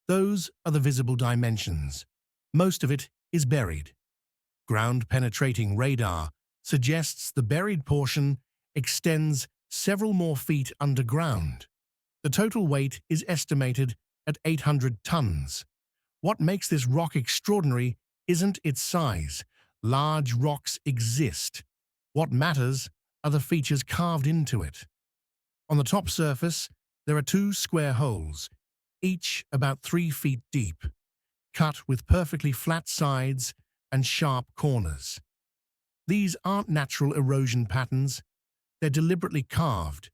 Those are the visible dimensions. Most of it is buried. Ground-penetrating radar suggests the buried portion extends several more feet underground. The total weight is estimated at 800 tons. What makes this rock extraordinary isn't its size. Large rocks exist. What matters are the features carved into it. On the top surface, there are two square holes, each about 3 feet deep, cut with perfectly flat sides and sharp corners. These aren't natural erosion patterns. They're deliberately carved.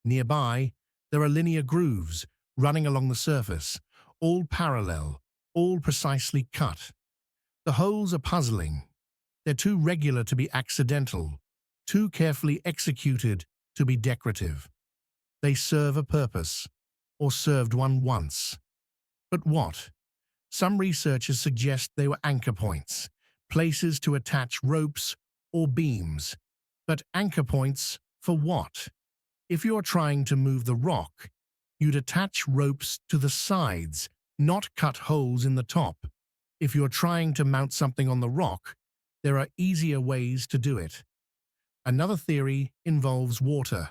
Nearby, there are linear grooves running along the surface, all parallel, all precisely cut. The holes are puzzling. They're too regular to be accidental, too carefully executed to be decorative. They serve a purpose, or served one once. But what? Some researchers suggest they were anchor points, places to attach ropes or beams. But anchor points for what? If you're trying to move the rock, you'd attach ropes to the sides, not cut holes in the top. If you're trying to mount something on the rock, there are easier ways to do it. Another theory involves water.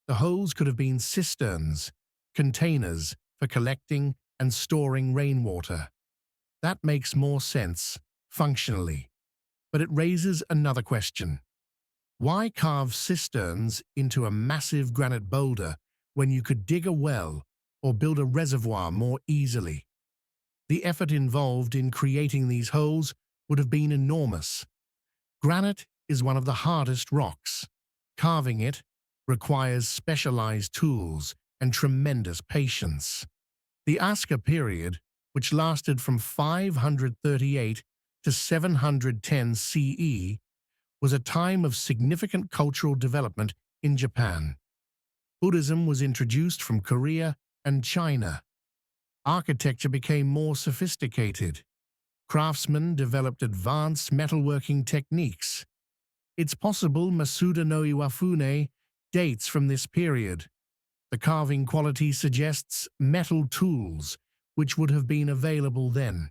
The holes could have been cisterns, containers for collecting and storing rainwater. That makes more sense, functionally. But it raises another question. Why carve cisterns into a massive granite boulder when you could dig a well or build a reservoir more easily? The effort involved in creating these holes would have been enormous. Granite is one of the hardest rocks. Carving it requires specialized tools and tremendous patience. The Asuka period, which lasted from 538 to 710 CE, was a time of significant cultural development in Japan. Buddhism was introduced from Korea and China. Architecture became more sophisticated. Craftsmen developed advanced metalworking techniques. It's possible Masuda-no-Iwafune dates from this period. The carving quality suggests metal tools, which would have been available then.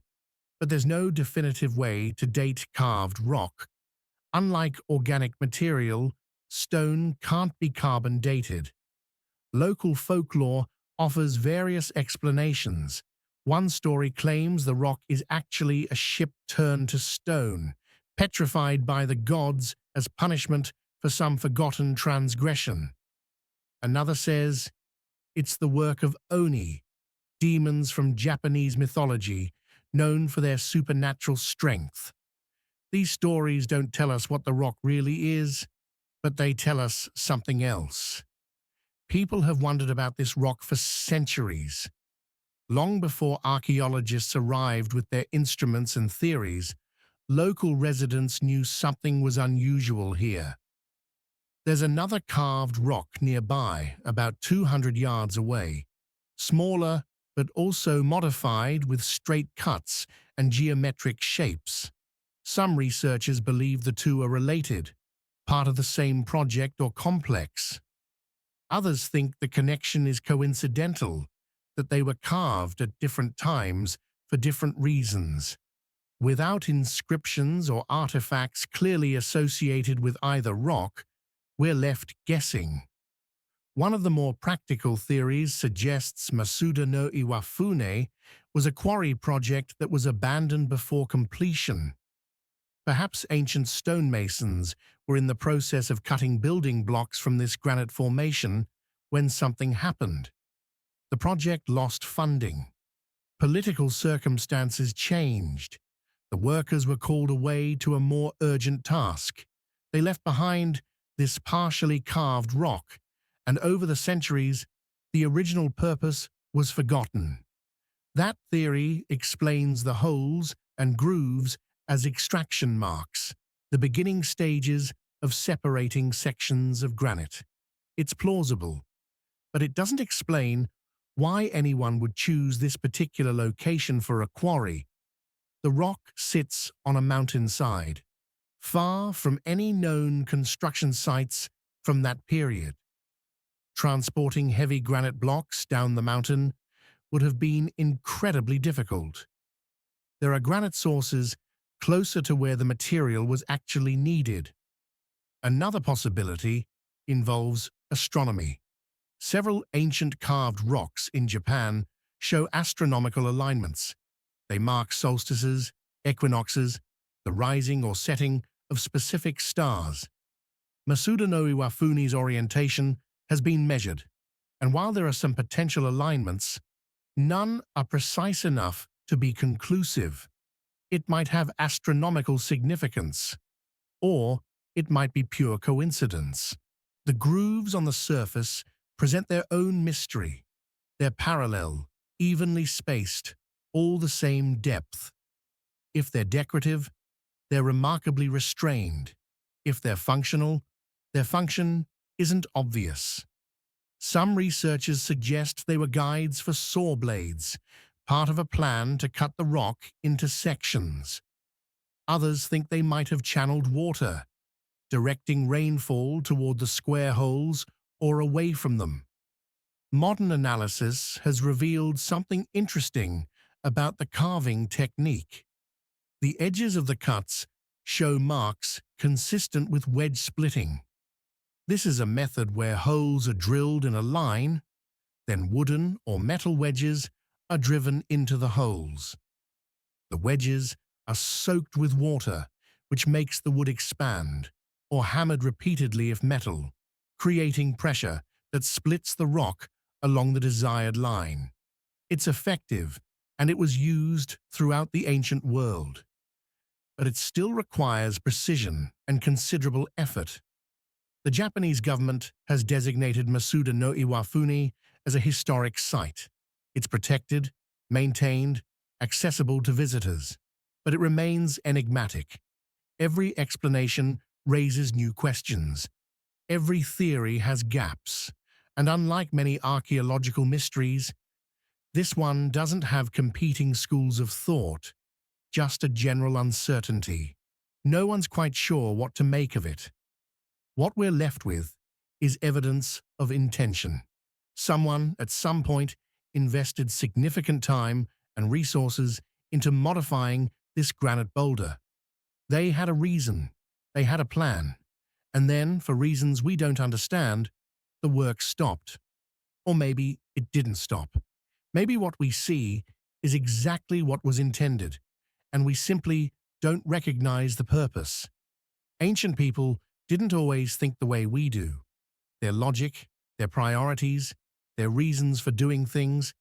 But there's no definitive way to date carved rock. Unlike organic material, stone can't be carbon dated. Local folklore offers various explanations. One story claims the rock is actually a ship turned to stone, petrified by the gods as punishment for some forgotten transgression. Another says it's the work of Oni, demons from Japanese mythology, known for their supernatural strength. These stories don't tell us what the rock really is, but they tell us something else. People have wondered about this rock for centuries. Long before archaeologists arrived with their instruments and theories, local residents knew something was unusual here. There's another carved rock nearby, about 200 yards away, smaller but also modified with straight cuts and geometric shapes. Some researchers believe the two are related, part of the same project or complex. Others think the connection is coincidental, that they were carved at different times for different reasons. Without inscriptions or artifacts clearly associated with either rock, we're left guessing. One of the more practical theories suggests Masuda-no-Iwafune was a quarry project that was abandoned before completion. Perhaps ancient stonemasons were in the process of cutting building blocks from this granite formation when something happened. The project lost funding. Political circumstances changed. The workers were called away to a more urgent task. They left behind this partially carved rock, and over the centuries, the original purpose was forgotten. That theory explains the holes and grooves as extraction marks, the beginning stages of separating sections of granite. It's plausible, but it doesn't explain why anyone would choose this particular location for a quarry. The rock sits on a mountainside, far from any known construction sites from that period. Transporting heavy granite blocks down the mountain would have been incredibly difficult. There are granite sources closer to where the material was actually needed. Another possibility involves astronomy. Several ancient carved rocks in Japan show astronomical alignments. They mark solstices, equinoxes, the rising or setting of specific stars. Masuda-no-Iwafune's orientation has been measured, and while there are some potential alignments, none are precise enough to be conclusive. It might have astronomical significance, or it might be pure coincidence. The grooves on the surface present their own mystery. They're parallel, evenly spaced, all the same depth. If they're decorative, they're remarkably restrained. If they're functional, their function isn't obvious. Some researchers suggest they were guides for saw blades, part of a plan to cut the rock into sections. Others think they might have channeled water, directing rainfall toward the square holes or away from them. Modern analysis has revealed something interesting about the carving technique. The edges of the cuts show marks consistent with wedge splitting. This is a method where holes are drilled in a line, then wooden or metal wedges are driven into the holes. The wedges are soaked with water, which makes the wood expand, or hammered repeatedly if metal, creating pressure that splits the rock along the desired line. It's effective, and it was used throughout the ancient world. But it still requires precision and considerable effort. The Japanese government has designated Masuda-no-Iwafune as a historic site. It's protected, maintained, accessible to visitors, but it remains enigmatic. Every explanation raises new questions. Every theory has gaps, and unlike many archaeological mysteries, this one doesn't have competing schools of thought, just a general uncertainty. No one's quite sure what to make of it. What we're left with is evidence of intention. Someone, at some point, invested significant time and resources into modifying this granite boulder. They had a reason, they had a plan, and then, for reasons we don't understand, the work stopped. Or maybe it didn't stop. Maybe what we see is exactly what was intended, and we simply don't recognize the purpose. Ancient people didn't always think the way we do. Their logic, their priorities, their reasons for doing things,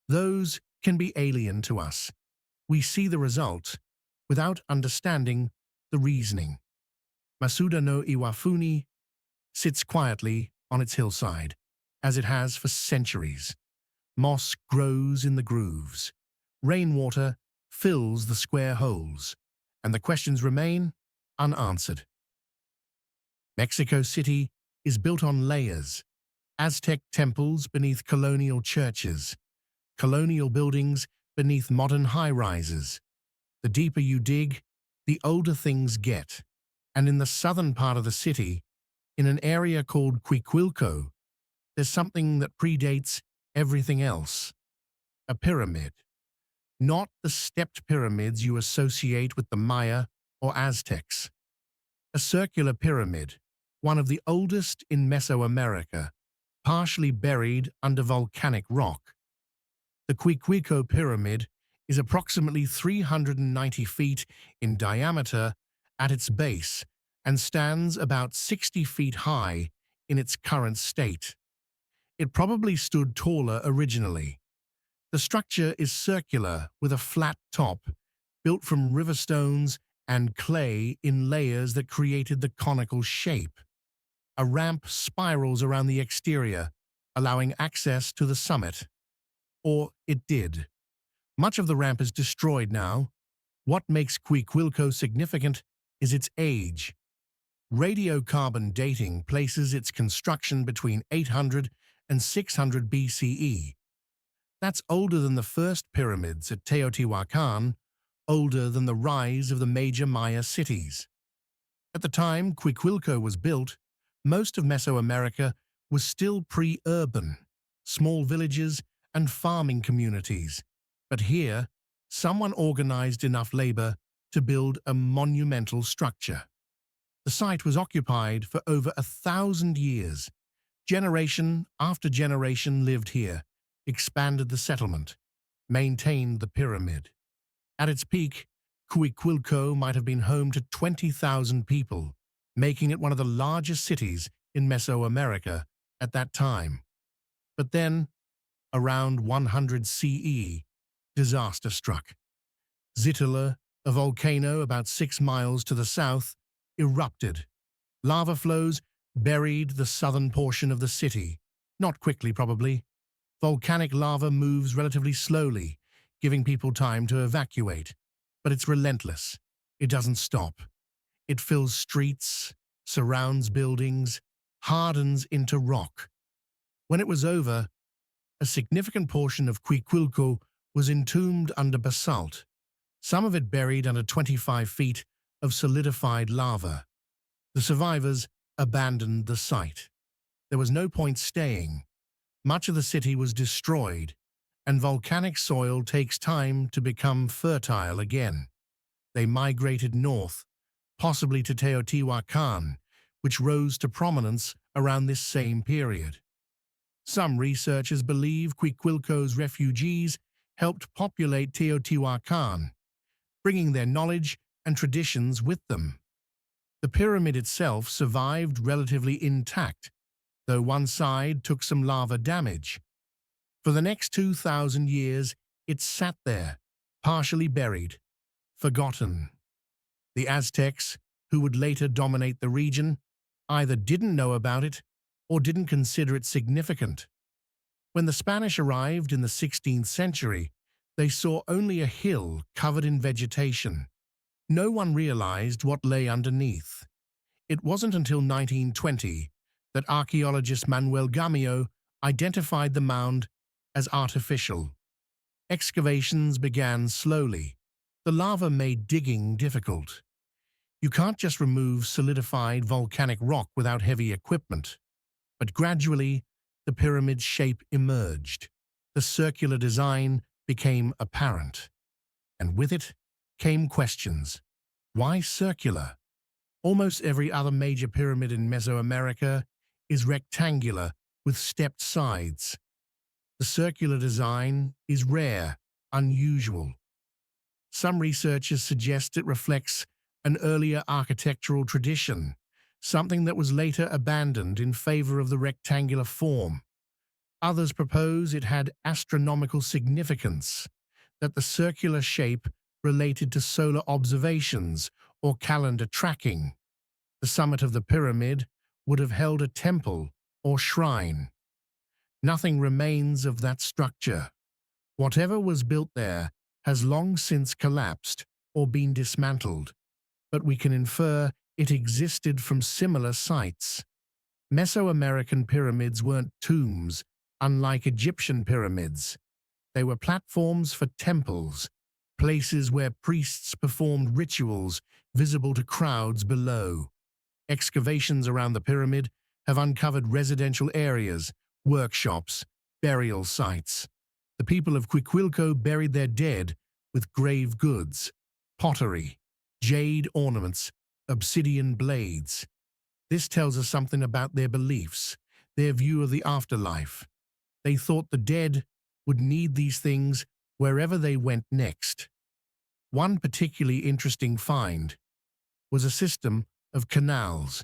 those can be alien to us. We see the result without understanding the reasoning. Masuda-no-Iwafune sits quietly on its hillside, as it has for centuries. Moss grows in the grooves. Rainwater fills the square holes, and the questions remain unanswered. Mexico City is built on layers. Aztec temples beneath colonial churches, colonial buildings beneath modern high-rises. The deeper you dig, the older things get. And in the southern part of the city, in an area called Cuicuilco, there's something that predates everything else. A pyramid. Not the stepped pyramids you associate with the Maya or Aztecs. A circular pyramid, one of the oldest in Mesoamerica, partially buried under volcanic rock. The Cuicuilco Pyramid is approximately 390 feet in diameter at its base and stands about 60 feet high in its current state. It probably stood taller originally. The structure is circular with a flat top, built from river stones and clay in layers that created the conical shape. A ramp spirals around the exterior, allowing access to the summit. Or it did. Much of the ramp is destroyed now. What makes Cuicuilco significant is its age. Radiocarbon dating places its construction between 800 and 600 BCE. That's older than the first pyramids at Teotihuacan, older than the rise of the major Maya cities. At the time Cuicuilco was built, most of Mesoamerica was still pre-urban, small villages and farming communities. But here, someone organized enough labor to build a monumental structure. The site was occupied for over 1,000 years. Generation after generation lived here, expanded the settlement, maintained the pyramid. At its peak, Cuicuilco might have been home to 20,000 people, making it one of the largest cities in Mesoamerica at that time. But then, around 100 CE, disaster struck. Zitala, a volcano about 6 miles to the south, erupted. Lava flows buried the southern portion of the city. Not quickly, probably. Volcanic lava moves relatively slowly, giving people time to evacuate. But it's relentless. It doesn't stop. It fills streets, surrounds buildings, hardens into rock. When it was over, a significant portion of Cuicuilco was entombed under basalt, some of it buried under 25 feet of solidified lava. The survivors abandoned the site. There was no point staying. Much of the city was destroyed, and volcanic soil takes time to become fertile again. They migrated north, possibly to Teotihuacan, which rose to prominence around this same period. Some researchers believe Cuicuilco's refugees helped populate Teotihuacan, bringing their knowledge and traditions with them. The pyramid itself survived relatively intact, though one side took some lava damage. For the next 2,000 years, it sat there, partially buried, forgotten. The Aztecs, who would later dominate the region, either didn't know about it or didn't consider it significant. When the Spanish arrived in the 16th century, they saw only a hill covered in vegetation. No one realized what lay underneath. It wasn't until 1920 that archaeologist Manuel Gamio identified the mound as artificial. Excavations began slowly. The lava made digging difficult. You can't just remove solidified volcanic rock without heavy equipment. But gradually, the pyramid's shape emerged. The circular design became apparent. And with it came questions. Why circular? Almost every other major pyramid in Mesoamerica is rectangular with stepped sides. The circular design is rare, unusual. Some researchers suggest it reflects an earlier architectural tradition, something that was later abandoned in favor of the rectangular form. Others propose it had astronomical significance, that the circular shape related to solar observations or calendar tracking. The summit of the pyramid would have held a temple or shrine. Nothing remains of that structure. Whatever was built there has long since collapsed or been dismantled, but we can infer it existed from similar sites. Mesoamerican pyramids weren't tombs, unlike Egyptian pyramids. They were platforms for temples, places where priests performed rituals visible to crowds below. Excavations around the pyramid have uncovered residential areas, workshops, burial sites. The people of Cuicuilco buried their dead with grave goods, pottery, jade ornaments, obsidian blades. This tells us something about their beliefs, their view of the afterlife. They thought the dead would need these things wherever they went next. One particularly interesting find was a system of canals.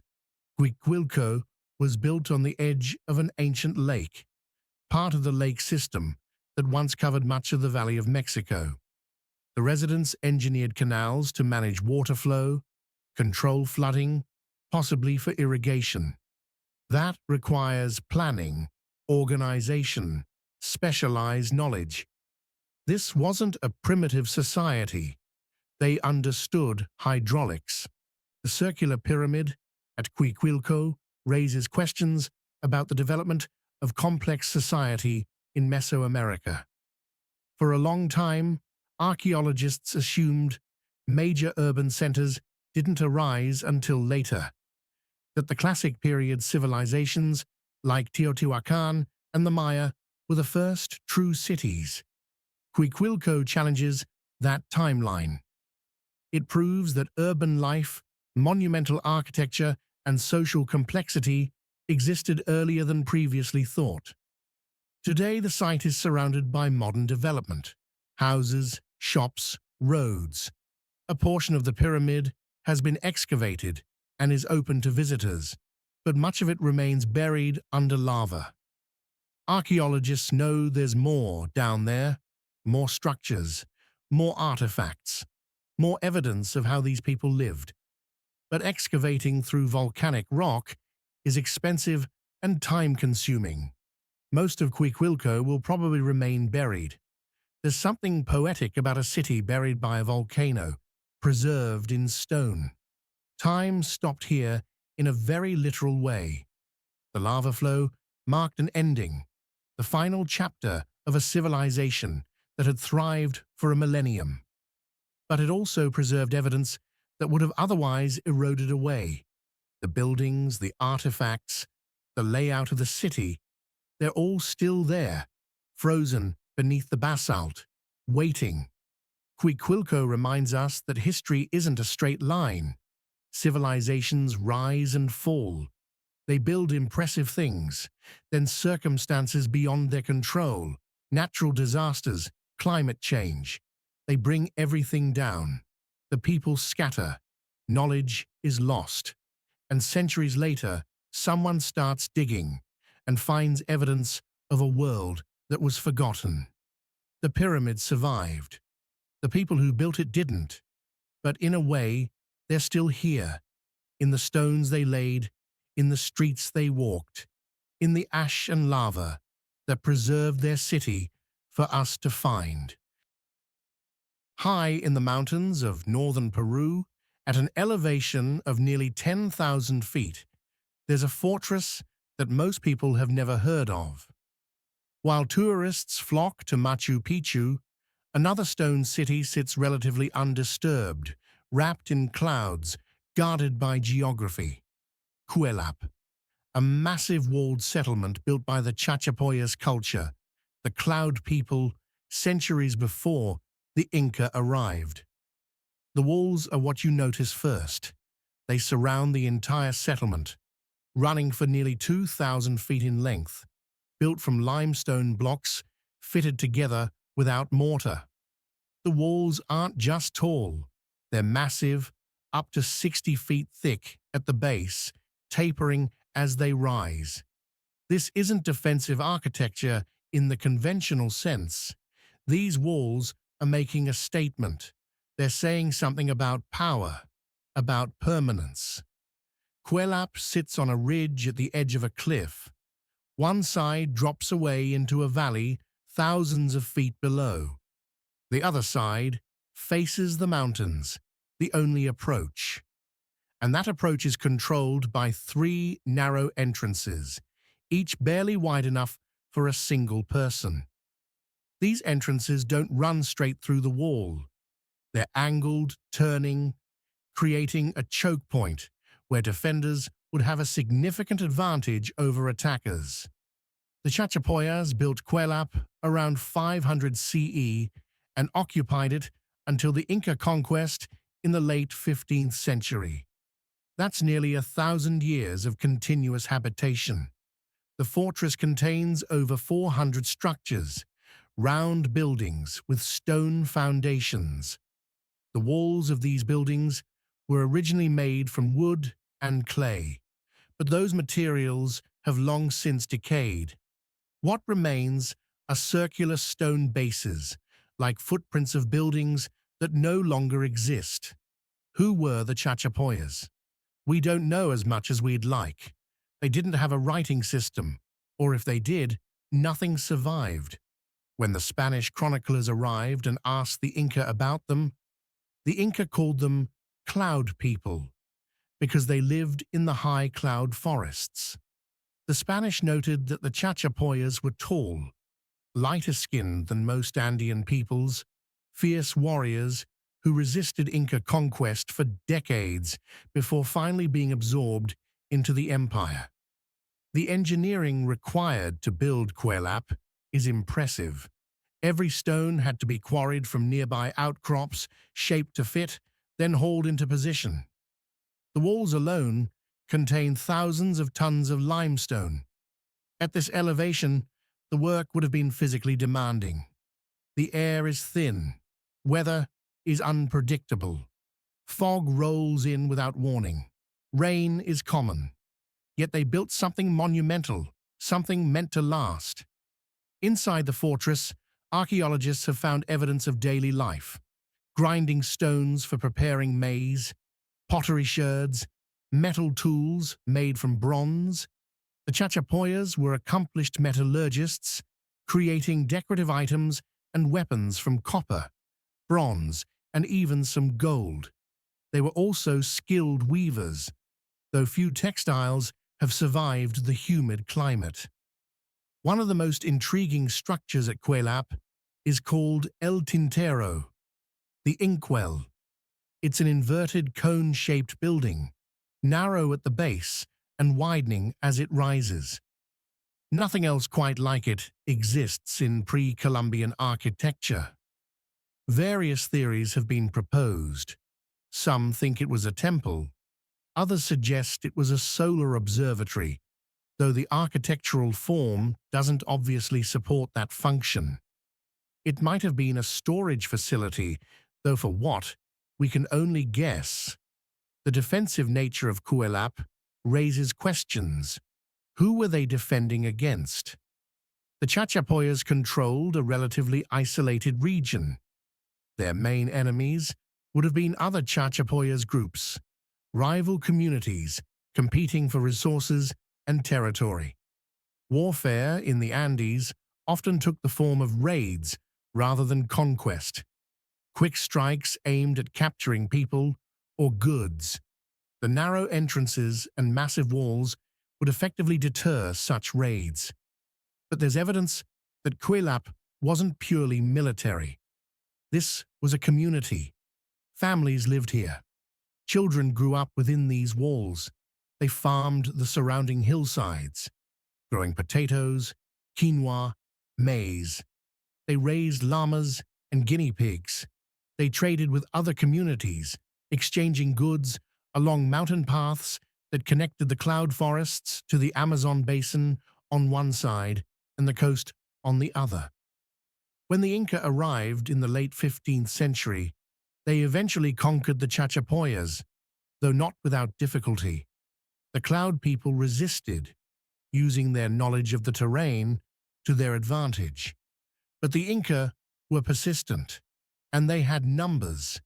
Cuicuilco was built on the edge of an ancient lake, part of the lake system that once covered much of the Valley of Mexico. The residents engineered canals to manage water flow, control flooding, possibly for irrigation. That requires planning, organization, specialized knowledge. This wasn't a primitive society. They understood hydraulics. The circular pyramid at Cuicuilco raises questions about the development of complex society in Mesoamerica. For a long time, archaeologists assumed major urban centers didn't arise until later, that the classic period civilizations like Teotihuacan and the Maya were the first true cities. Cuicuilco challenges that timeline. It proves that urban life, monumental architecture, and social complexity existed earlier than previously thought. Today, the site is surrounded by modern development: houses, shops, roads. A portion of the pyramid has been excavated and is open to visitors, but much of it remains buried under lava. Archaeologists know there's more down there, more structures, more artifacts, more evidence of how these people lived. But excavating through volcanic rock is expensive and time-consuming. Most of Cuicuilco will probably remain buried. There's something poetic about a city buried by a volcano, preserved in stone. Time stopped here in a very literal way. The lava flow marked an ending, the final chapter of a civilization that had thrived for a millennium. But it also preserved evidence that would have otherwise eroded away. The buildings, the artifacts, the layout of the city, they're all still there, frozen beneath the basalt, waiting. Cuicuilco reminds us that history isn't a straight line. Civilizations rise and fall. They build impressive things, then circumstances beyond their control, natural disasters, climate change. They bring everything down. The people scatter. Knowledge is lost. And centuries later, someone starts digging and finds evidence of a world that was forgotten. The pyramid survived. The people who built it didn't. But in a way, they're still here, in the stones they laid, in the streets they walked, in the ash and lava that preserved their city for us to find. High in the mountains of northern Peru, at an elevation of nearly 10,000 feet, there's a fortress that most people have never heard of. While tourists flock to Machu Picchu, another stone city sits relatively undisturbed, wrapped in clouds, guarded by geography. Kuelap, a massive walled settlement built by the Chachapoyas culture, the cloud people, centuries before the Inca arrived. The walls are what you notice first. They surround the entire settlement, running for nearly 2,000 feet in length, built from limestone blocks fitted together without mortar. The walls aren't just tall, they're massive, up to 60 feet thick at the base, tapering as they rise. This isn't defensive architecture in the conventional sense. These walls are making a statement. They're saying something about power, about permanence. Cuelap sits on a ridge at the edge of a cliff. One side drops away into a valley thousands of feet below. The other side faces the mountains, the only approach. And that approach is controlled by 3 narrow entrances, each barely wide enough for a single person. These entrances don't run straight through the wall. They're angled, turning, creating a choke point where defenders would have a significant advantage over attackers. The Chachapoyas built Cuelap around 500 CE and occupied it until the Inca conquest in the late 15th century. That's nearly 1,000 years of continuous habitation. The fortress contains over 400 structures, round buildings with stone foundations. The walls of these buildings were originally made from wood and clay, but those materials have long since decayed. What remains are circular stone bases, like footprints of buildings that no longer exist. Who were the Chachapoyas? We don't know as much as we'd like. They didn't have a writing system, or if they did, nothing survived. When the Spanish chroniclers arrived and asked the Inca about them, the Inca called them cloud people because they lived in the high cloud forests. The Spanish noted that the Chachapoyas were tall, lighter-skinned than most Andean peoples, fierce warriors who resisted Inca conquest for decades before finally being absorbed into the empire. The engineering required to build Cuelap is impressive. Every stone had to be quarried from nearby outcrops, shaped to fit, then hauled into position. The walls alone contained thousands of tons of limestone. At this elevation, the work would have been physically demanding. The air is thin. Weather is unpredictable. Fog rolls in without warning. Rain is common. Yet they built something monumental, something meant to last. Inside the fortress, archaeologists have found evidence of daily life. Grinding stones for preparing maize, pottery sherds, metal tools made from bronze. The Chachapoyas were accomplished metallurgists, creating decorative items and weapons from copper, bronze, and even some gold. They were also skilled weavers, though few textiles have survived the humid climate. One of the most intriguing structures at Cuelap is called El Tintero, the inkwell. It's an inverted cone-shaped building, narrow at the base and widening as it rises. Nothing else quite like it exists in pre-Columbian architecture. Various theories have been proposed. Some think it was a temple. Others suggest it was a solar observatory, though the architectural form doesn't obviously support that function. It might have been a storage facility, though for what, we can only guess. The defensive nature of Cuelap raises questions. Who were they defending against? The Chachapoyas controlled a relatively isolated region. Their main enemies would have been other Chachapoyas groups, rival communities competing for resources and territory. Warfare in the Andes often took the form of raids rather than conquest. Quick strikes aimed at capturing people or goods. The narrow entrances and massive walls would effectively deter such raids. But there's evidence that Cuelap wasn't purely military. This was a community. Families lived here. Children grew up within these walls. They farmed the surrounding hillsides, growing potatoes, quinoa, maize. They raised llamas and guinea pigs. They traded with other communities, exchanging goods along mountain paths that connected the cloud forests to the Amazon basin on one side and the coast on the other. When the Inca arrived in the late 15th century, they eventually conquered the Chachapoyas, though not without difficulty. The cloud people resisted, using their knowledge of the terrain to their advantage. But the Inca were persistent, and they had numbers.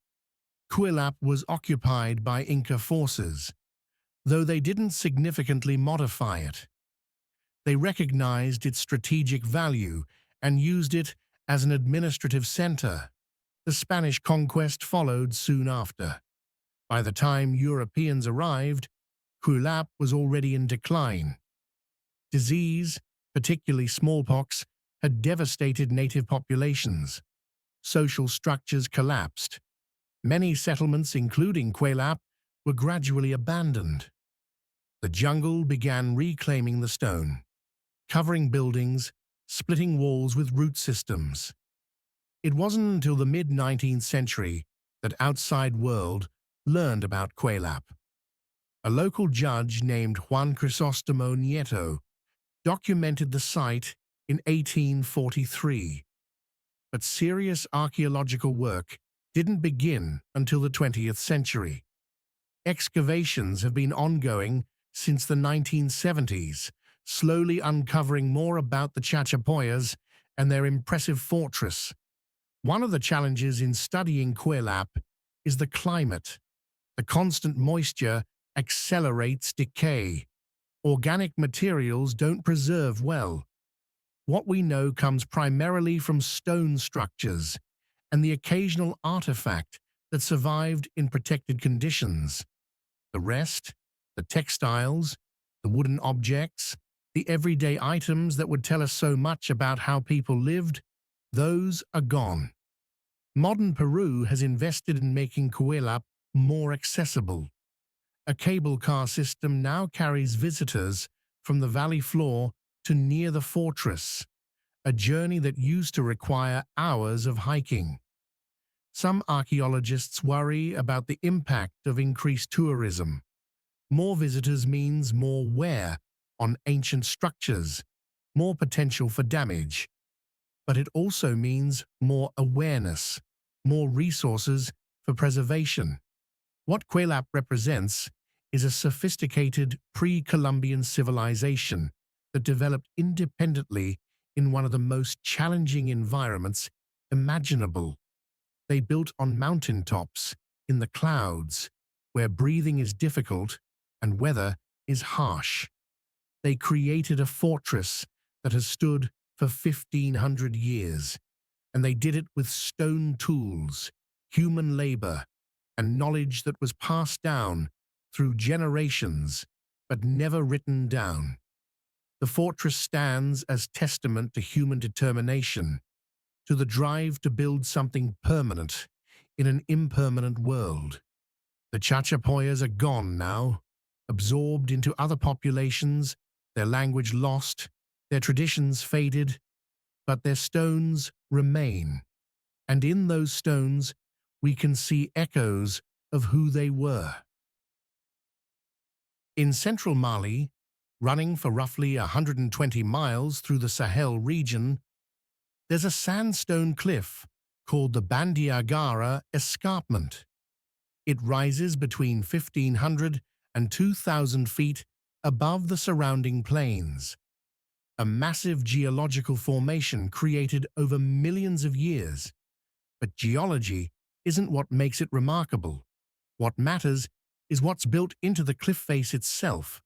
Cuelap was occupied by Inca forces, though they didn't significantly modify it. They recognized its strategic value and used it as an administrative center. The Spanish conquest followed soon after. By the time Europeans arrived, Cuelap was already in decline. Disease, particularly smallpox, had devastated native populations. Social structures collapsed. Many settlements, including Cuelap, were gradually abandoned. The jungle began reclaiming the stone, covering buildings, splitting walls with root systems. It wasn't until the mid-19th century that outside world learned about Cuelap. A local judge named Juan Crisostomo Nieto documented the site in 1843, but serious archaeological work didn't begin until the 20th century. Excavations have been ongoing since the 1970s, slowly uncovering more about the Chachapoyas and their impressive fortress. One of the challenges in studying Cuicuilco is the climate. The constant moisture accelerates decay. Organic materials don't preserve well. What we know comes primarily from stone structures and the occasional artifact that survived in protected conditions. The rest, the textiles, the wooden objects, the everyday items that would tell us so much about how people lived, those are gone. Modern Peru has invested in making Cuicuilco more accessible. A cable car system now carries visitors from the valley floor to near the fortress, a journey that used to require hours of hiking. Some archaeologists worry about the impact of increased tourism. More visitors means more wear on ancient structures, more potential for damage. But it also means more awareness, more resources for preservation. What Cuicuilco represents is a sophisticated pre-Columbian civilization that developed independently in one of the most challenging environments imaginable. They built on mountaintops, in the clouds, where breathing is difficult and weather is harsh. They created a fortress that has stood for 1,500 years, and they did it with stone tools, human labor, and knowledge that was passed down through generations, but never written down. The fortress stands as testament to human determination, to the drive to build something permanent in an impermanent world. The Chachapoyas are gone now, absorbed into other populations, their language lost, their traditions faded, but their stones remain. And in those stones, we can see echoes of who they were. In central Mali, running for roughly 120 miles through the Sahel region, there's a sandstone cliff called the Bandiagara Escarpment. It rises between 1,500 and 2,000 feet above the surrounding plains. A massive geological formation created over millions of years. But geology isn't what makes it remarkable. What matters is what's built into the cliff face itself.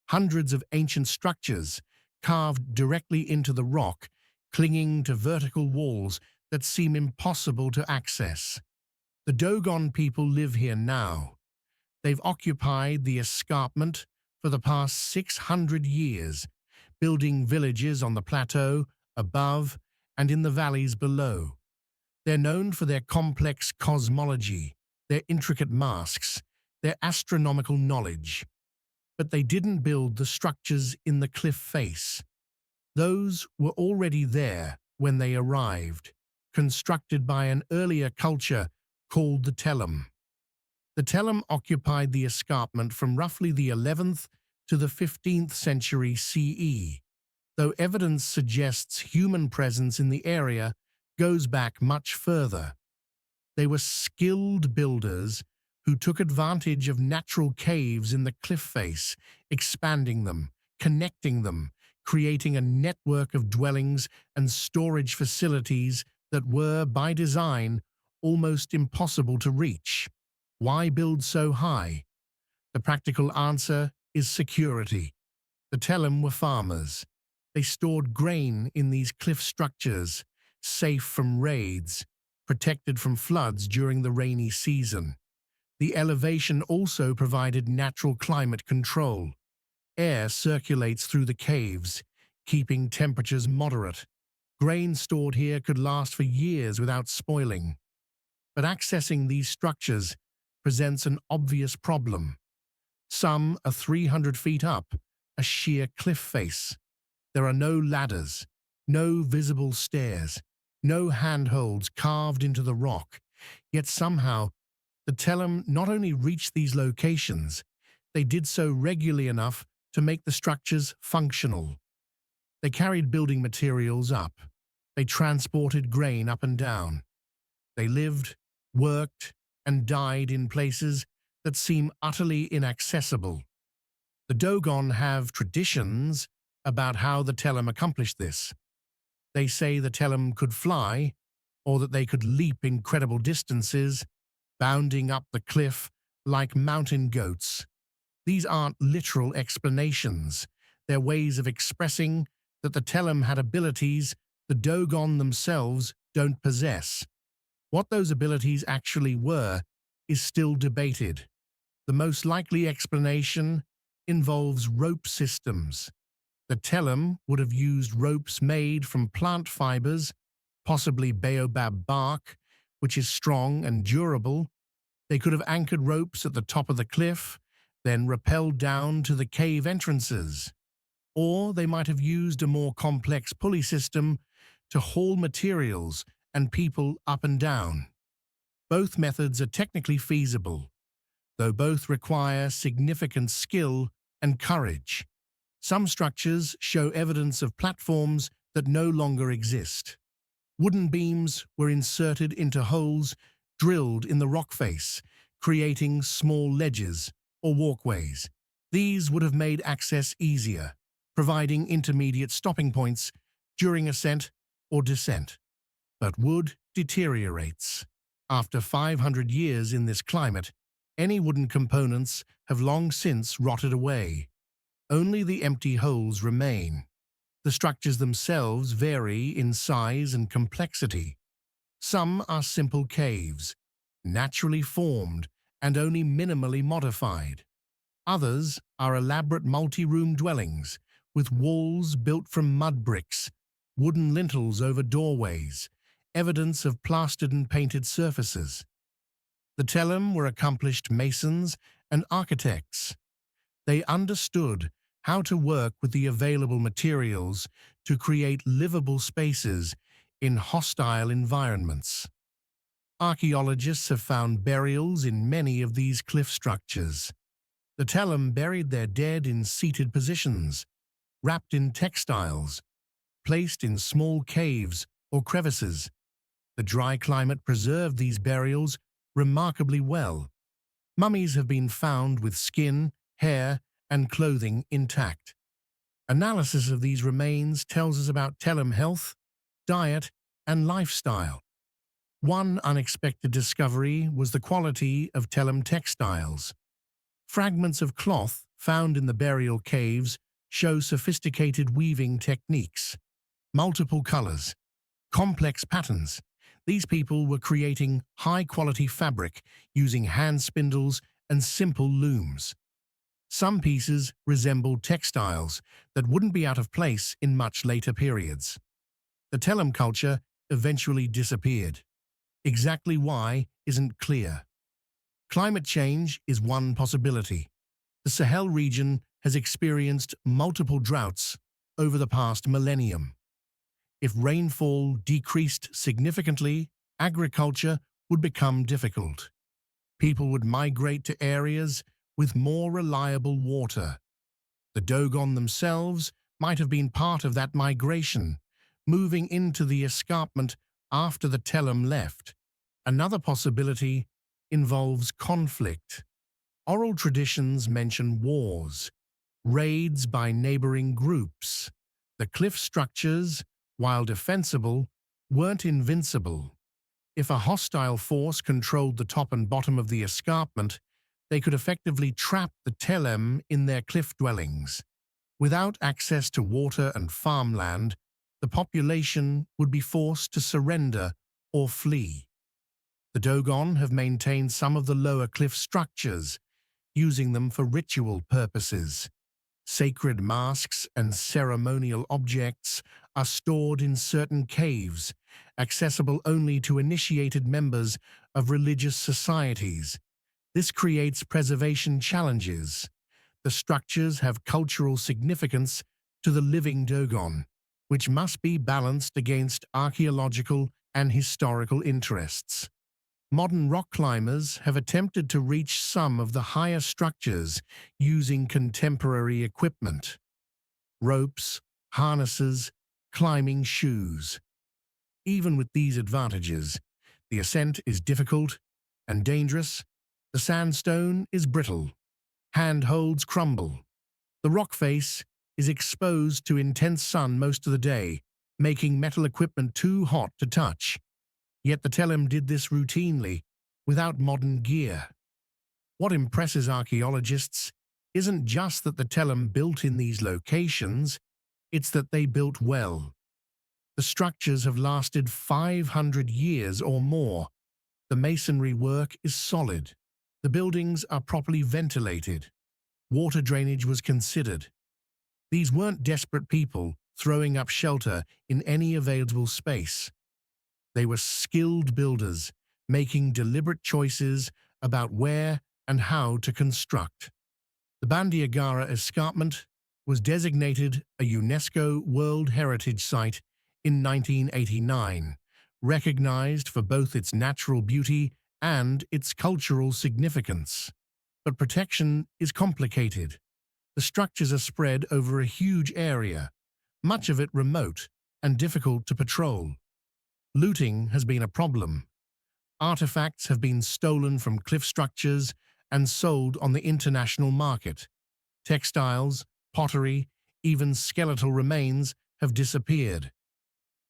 Hundreds of ancient structures carved directly into the rock, clinging to vertical walls that seem impossible to access. The Dogon people live here now. They've occupied the escarpment for the past 600 years, building villages on the plateau, above, and in the valleys below. They're known for their complex cosmology, their intricate masks, their astronomical knowledge. But they didn't build the structures in the cliff face. Those were already there when they arrived, constructed by an earlier culture called the Telem. The Telem occupied the escarpment from roughly the 11th to the 15th century CE, though evidence suggests human presence in the area goes back much further. They were skilled builders who took advantage of natural caves in the cliff face, expanding them, connecting them, creating a network of dwellings and storage facilities that were, by design, almost impossible to reach. Why build so high? The practical answer is security. The Telem were farmers. They stored grain in these cliff structures, safe from raids, protected from floods during the rainy season. The elevation also provided natural climate control. Air circulates through the caves, keeping temperatures moderate. Grain stored here could last for years without spoiling. But accessing these structures presents an obvious problem. Some are 300 feet up, a sheer cliff face. There are no ladders, no visible stairs, no handholds carved into the rock, yet somehow the Telem not only reached these locations, they did so regularly enough to make the structures functional. They carried building materials up. They transported grain up and down. They lived, worked, and died in places that seem utterly inaccessible. The Dogon have traditions about how the Telem accomplished this. They say the Telem could fly, or that they could leap incredible distances, bounding up the cliff like mountain goats. These aren't literal explanations. They're ways of expressing that the Telem had abilities the Dogon themselves don't possess. What those abilities actually were is still debated. The most likely explanation involves rope systems. The Telem would have used ropes made from plant fibers, possibly baobab bark, which is strong and durable. They could have anchored ropes at the top of the cliff, then rappelled down to the cave entrances. Or they might have used a more complex pulley system to haul materials and people up and down. Both methods are technically feasible, though both require significant skill and courage. Some structures show evidence of platforms that no longer exist. Wooden beams were inserted into holes drilled in the rock face, creating small ledges or walkways. These would have made access easier, providing intermediate stopping points during ascent or descent. But wood deteriorates. After 500 years in this climate, any wooden components have long since rotted away. Only the empty holes remain. The structures themselves vary in size and complexity. Some are simple caves, naturally formed and only minimally modified. Others are elaborate multi-room dwellings with walls built from mud bricks, wooden lintels over doorways, evidence of plastered and painted surfaces. The Telem were accomplished masons and architects. They understood how to work with the available materials to create livable spaces in hostile environments. Archaeologists have found burials in many of these cliff structures. The Telem buried their dead in seated positions, wrapped in textiles, placed in small caves or crevices. The dry climate preserved these burials remarkably well. Mummies have been found with skin, hair, and clothing intact. Analysis of these remains tells us about Telem health, diet, and lifestyle. One unexpected discovery was the quality of Telem textiles. Fragments of cloth found in the burial caves show sophisticated weaving techniques, multiple colors, complex patterns. These people were creating high-quality fabric using hand spindles and simple looms. Some pieces resembled textiles that wouldn't be out of place in much later periods. The Telem culture eventually disappeared. Exactly why isn't clear. Climate change is one possibility. The Sahel region has experienced multiple droughts over the past millennium. If rainfall decreased significantly, agriculture would become difficult. People would migrate to areas with more reliable water. The Dogon themselves might have been part of that migration, moving into the escarpment after the Telem left. Another possibility involves conflict. Oral traditions mention wars, raids by neighboring groups. The cliff structures, while defensible, weren't invincible. If a hostile force controlled the top and bottom of the escarpment, they could effectively trap the Telem in their cliff dwellings. Without access to water and farmland, the population would be forced to surrender or flee. The Dogon have maintained some of the lower cliff structures, using them for ritual purposes. Sacred masks and ceremonial objects are stored in certain caves, accessible only to initiated members of religious societies. This creates preservation challenges. The structures have cultural significance to the living Dogon, which must be balanced against archaeological and historical interests. Modern rock climbers have attempted to reach some of the higher structures using contemporary equipment: ropes, harnesses, climbing shoes. Even with these advantages, the ascent is difficult and dangerous. The sandstone is brittle. Handholds crumble. The rock face is exposed to intense sun most of the day, making metal equipment too hot to touch. Yet the Telem did this routinely, without modern gear. What impresses archaeologists isn't just that the Telem built in these locations, it's that they built well. The structures have lasted 500 years or more. The masonry work is solid. The buildings are properly ventilated. Water drainage was considered. These weren't desperate people throwing up shelter in any available space. They were skilled builders, making deliberate choices about where and how to construct. The Bandiagara Escarpment was designated a UNESCO World Heritage Site in 1989, recognized for both its natural beauty and its cultural significance. But protection is complicated. The structures are spread over a huge area, much of it remote and difficult to patrol. Looting has been a problem. Artifacts have been stolen from cliff structures and sold on the international market. Textiles, pottery, even skeletal remains have disappeared.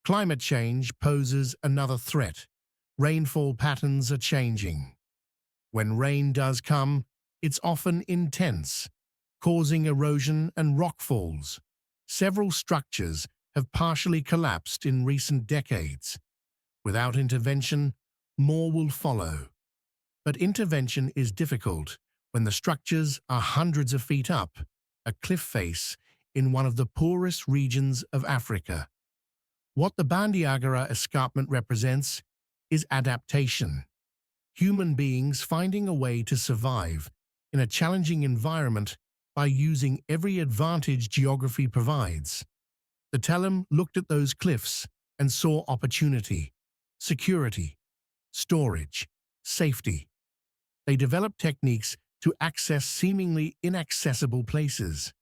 Climate change poses another threat. Rainfall patterns are changing. When rain does come, it's often intense, causing erosion and rockfalls. Several structures have partially collapsed in recent decades. Without intervention, more will follow. But intervention is difficult when the structures are hundreds of feet up, a cliff face in one of the poorest regions of Africa. What the Bandiagara Escarpment represents is adaptation. Human beings finding a way to survive in a challenging environment by using every advantage geography provides. The Telem looked at those cliffs and saw opportunity, security, storage, safety. They developed techniques to access seemingly inaccessible places.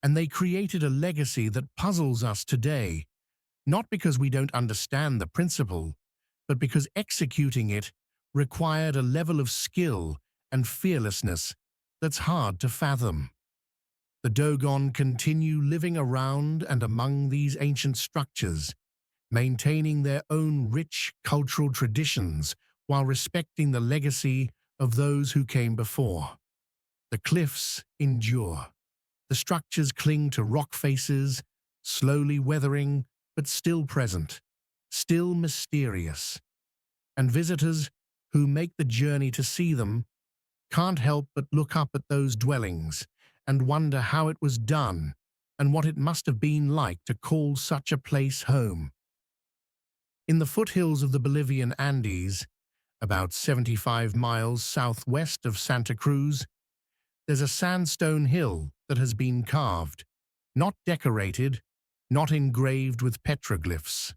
And they created a legacy that puzzles us today, not because we don't understand the principle, but because executing it required a level of skill and fearlessness that's hard to fathom. The Dogon continue living around and among these ancient structures, maintaining their own rich cultural traditions while respecting the legacy of those who came before. The cliffs endure. The structures cling to rock faces, slowly weathering, but still present, still mysterious. And visitors who make the journey to see them can't help but look up at those dwellings and wonder how it was done and what it must have been like to call such a place home. In the foothills of the Bolivian Andes, about 75 miles southwest of Santa Cruz, there's a sandstone hill that has been carved, not decorated, not engraved with petroglyphs.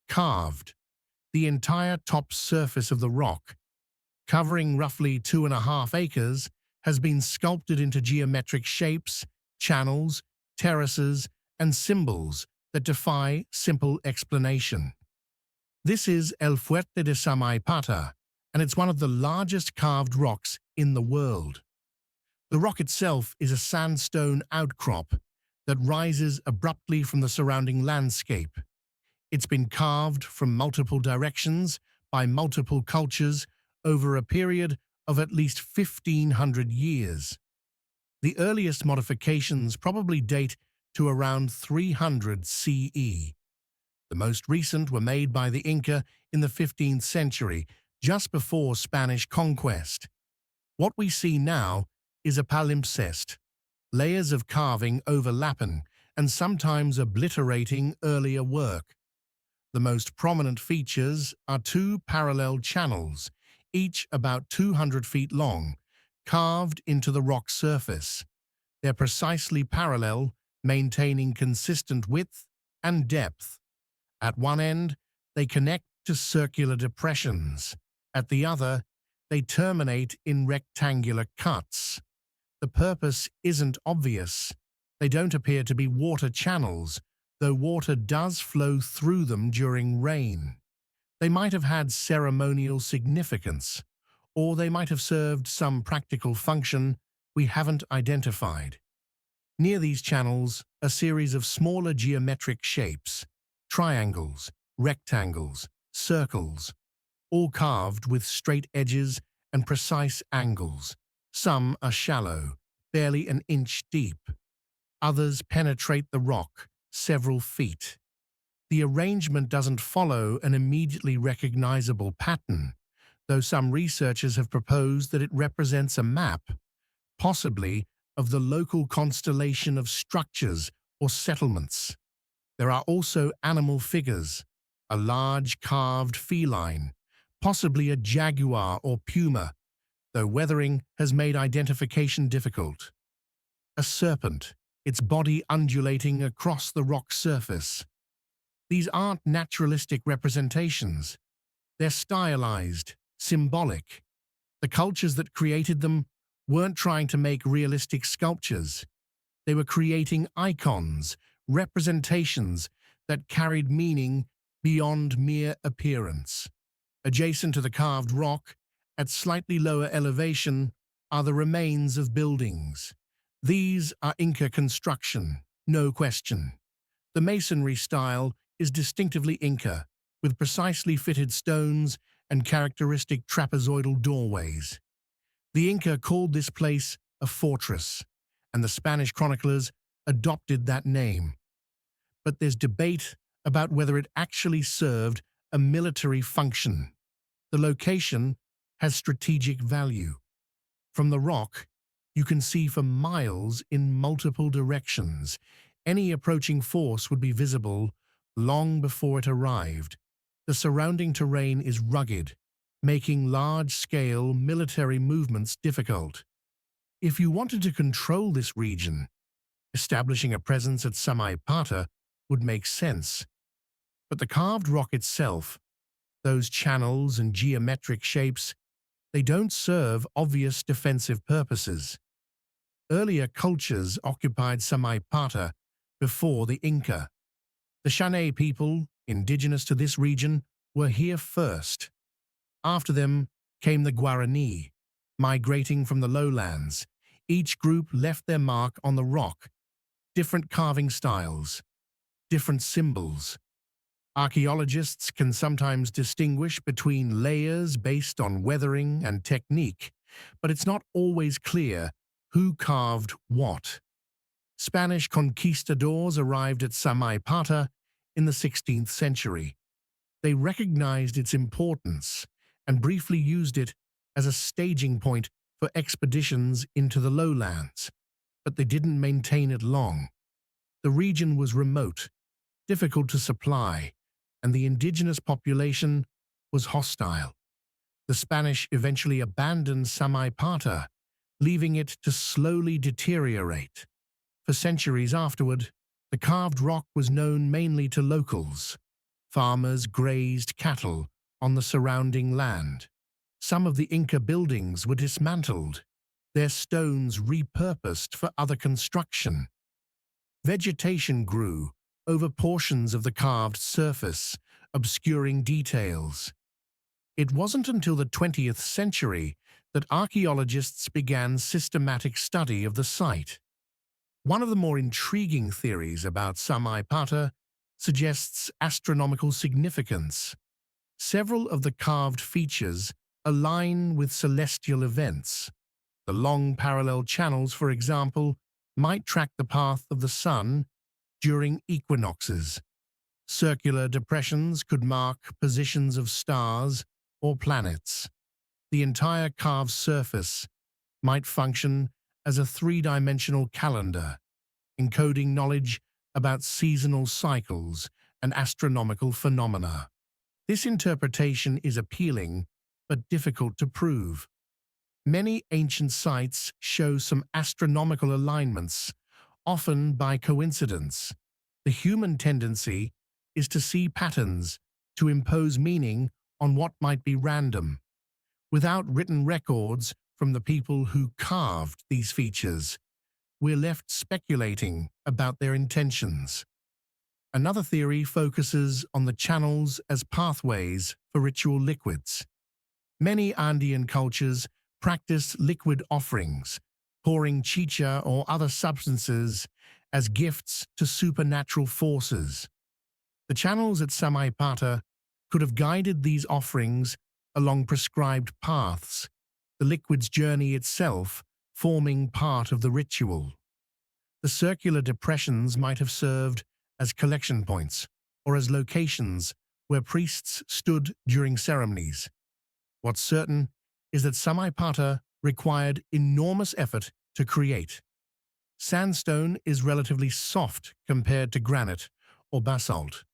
Carved. The entire top surface of the rock, covering roughly 2.5 acres, has been sculpted into geometric shapes, channels, terraces, and symbols that defy simple explanation. This is El Fuerte de Samaipata, and it's one of the largest carved rocks in the world. The rock itself is a sandstone outcrop that rises abruptly from the surrounding landscape. It's been carved from multiple directions by multiple cultures over a period of at least 1,500 years. The earliest modifications probably date to around 300 CE. The most recent were made by the Inca in the 15th century, just before Spanish conquest. What we see now is a palimpsest, layers of carving overlapping and sometimes obliterating earlier work. The most prominent features are 2 parallel channels, each about 200 feet long, carved into the rock surface. They're precisely parallel, maintaining consistent width and depth. At one end, they connect to circular depressions. At the other, they terminate in rectangular cuts. The purpose isn't obvious. They don't appear to be water channels, though water does flow through them during rain. They might have had ceremonial significance, or they might have served some practical function we haven't identified. Near these channels, a series of smaller geometric shapes, triangles, rectangles, circles, all carved with straight edges and precise angles. Some are shallow, barely an inch deep. Others penetrate the rock several feet. The arrangement doesn't follow an immediately recognizable pattern, though some researchers have proposed that it represents a map, possibly of the local constellation of structures or settlements. There are also animal figures, a large carved feline, possibly a jaguar or puma, though weathering has made identification difficult. A serpent, its body undulating across the rock surface. These aren't naturalistic representations. They're stylized, symbolic. The cultures that created them weren't trying to make realistic sculptures. They were creating icons, representations that carried meaning beyond mere appearance. Adjacent to the carved rock, at slightly lower elevation, are the remains of buildings. These are Inca construction, no question. The masonry style is distinctively Inca, with precisely fitted stones and characteristic trapezoidal doorways. The Inca called this place a fortress, and the Spanish chroniclers adopted that name. But there's debate about whether it actually served a military function. The location has strategic value. From the rock, you can see for miles in multiple directions. Any approaching force would be visible long before it arrived. The surrounding terrain is rugged, making large-scale military movements difficult. If you wanted to control this region, establishing a presence at Samaipata would make sense. But the carved rock itself, those channels and geometric shapes, they don't serve obvious defensive purposes. Earlier cultures occupied Samaipata before the Inca. The Shanay people, indigenous to this region, were here first. After them came the Guarani, migrating from the lowlands. Each group left their mark on the rock, different carving styles, different symbols. Archaeologists can sometimes distinguish between layers based on weathering and technique, but it's not always clear who carved what. Spanish conquistadors arrived at Samaipata in the 16th century. They recognized its importance and briefly used it as a staging point for expeditions into the lowlands, but they didn't maintain it long. The region was remote, difficult to supply, and the indigenous population was hostile. The Spanish eventually abandoned Samaipata, leaving it to slowly deteriorate. For centuries afterward, the carved rock was known mainly to locals. Farmers grazed cattle on the surrounding land. Some of the Inca buildings were dismantled, their stones repurposed for other construction. Vegetation grew over portions of the carved surface, obscuring details. It wasn't until the 20th century that archaeologists began systematic study of the site. One of the more intriguing theories about Samaipata suggests astronomical significance. Several of the carved features align with celestial events. The long parallel channels, for example, might track the path of the sun during equinoxes. Circular depressions could mark positions of stars or planets. The entire carved surface might function as a three-dimensional calendar, encoding knowledge about seasonal cycles and astronomical phenomena. This interpretation is appealing, but difficult to prove. Many ancient sites show some astronomical alignments, often by coincidence. The human tendency is to see patterns, to impose meaning on what might be random. Without written records from the people who carved these features, we're left speculating about their intentions. Another theory focuses on the channels as pathways for ritual liquids. Many Andean cultures practice liquid offerings, pouring chicha or other substances as gifts to supernatural forces. The channels at Samaipata could have guided these offerings along prescribed paths, the liquid's journey itself forming part of the ritual. The circular depressions might have served as collection points or as locations where priests stood during ceremonies. What's certain is that Samaipata required enormous effort to create. Sandstone is relatively soft compared to granite or basalt,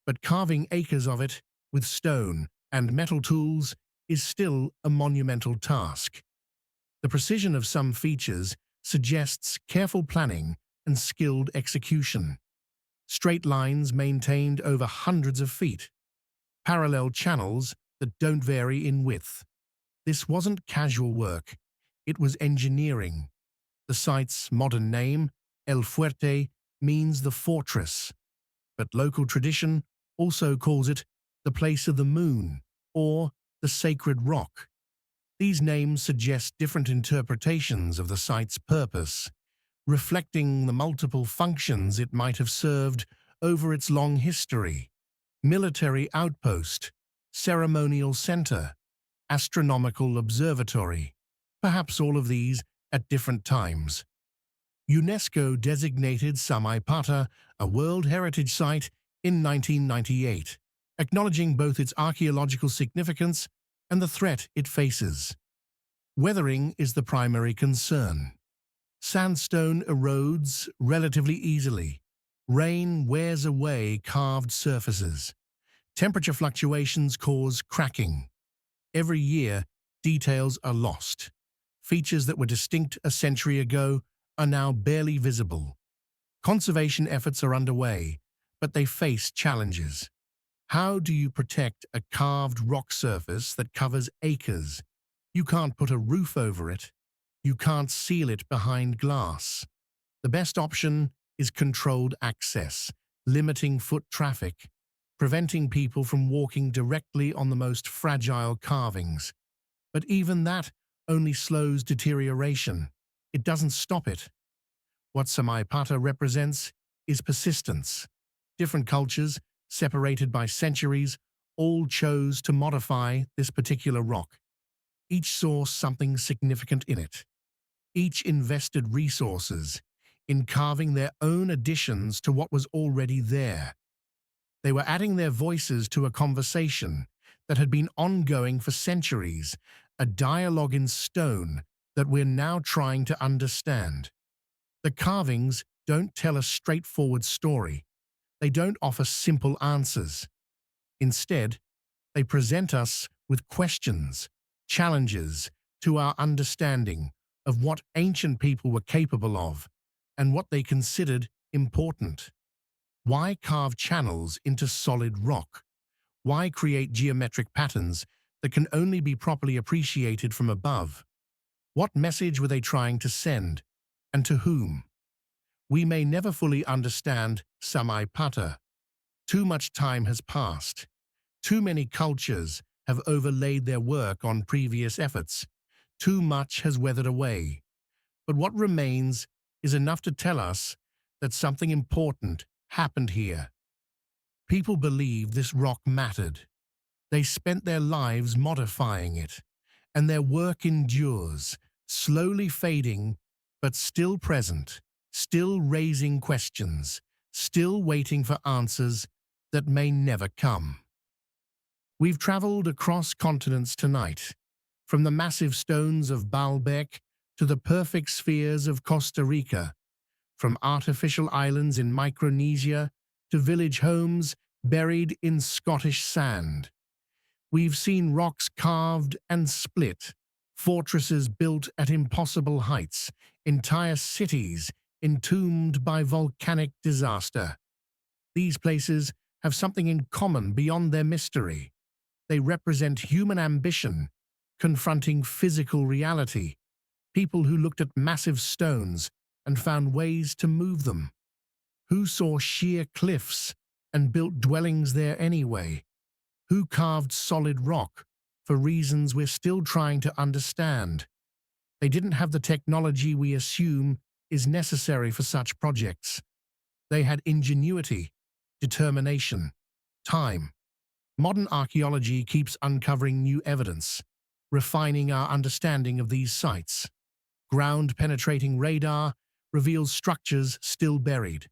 but carving acres of it with stone and metal tools is still a monumental task. The precision of some features suggests careful planning and skilled execution. Straight lines maintained over hundreds of feet, parallel channels that don't vary in width. This wasn't casual work, it was engineering. The site's modern name, El Fuerte, means the fortress, but local tradition also calls it the place of the moon or the sacred rock. These names suggest different interpretations of the site's purpose, reflecting the multiple functions it might have served over its long history: military outpost, ceremonial center, astronomical observatory, perhaps all of these at different times. UNESCO designated Samaipata a World Heritage Site in 1998, acknowledging both its archaeological significance and the threat it faces. Weathering is the primary concern. Sandstone erodes relatively easily. Rain wears away carved surfaces. Temperature fluctuations cause cracking. Every year, details are lost. Features that were distinct a century ago are now barely visible. Conservation efforts are underway, but they face challenges. How do you protect a carved rock surface that covers acres? You can't put a roof over it. You can't seal it behind glass. The best option is controlled access, limiting foot traffic, preventing people from walking directly on the most fragile carvings. But even that only slows deterioration. It doesn't stop it. What Samaipata represents is persistence. Different cultures, separated by centuries, all chose to modify this particular rock. Each saw something significant in it. Each invested resources in carving their own additions to what was already there. They were adding their voices to a conversation that had been ongoing for centuries, a dialogue in stone that we're now trying to understand. The carvings don't tell a straightforward story. They don't offer simple answers. Instead, they present us with questions, challenges to our understanding of what ancient people were capable of and what they considered important. Why carve channels into solid rock? Why create geometric patterns that can only be properly appreciated from above? What message were they trying to send, and to whom? We may never fully understand Samaipata. Too much time has passed. Too many cultures have overlaid their work on previous efforts. Too much has weathered away. But what remains is enough to tell us that something important happened here. People believed this rock mattered. They spent their lives modifying it, and their work endures, slowly fading, but still present, still raising questions, still waiting for answers that may never come. We've traveled across continents tonight, from the massive stones of Baalbek to the perfect spheres of Costa Rica, from artificial islands in Micronesia to village homes buried in Scottish sand. We've seen rocks carved and split, fortresses built at impossible heights, entire cities entombed by volcanic disaster. These places have something in common beyond their mystery. They represent human ambition, confronting physical reality, people who looked at massive stones and found ways to move them, who saw sheer cliffs and built dwellings there anyway, who carved solid rock for reasons we're still trying to understand. They didn't have the technology we assume is necessary for such projects. They had ingenuity, determination, time. Modern archaeology keeps uncovering new evidence, refining our understanding of these sites. Ground-penetrating radar reveals structures still buried.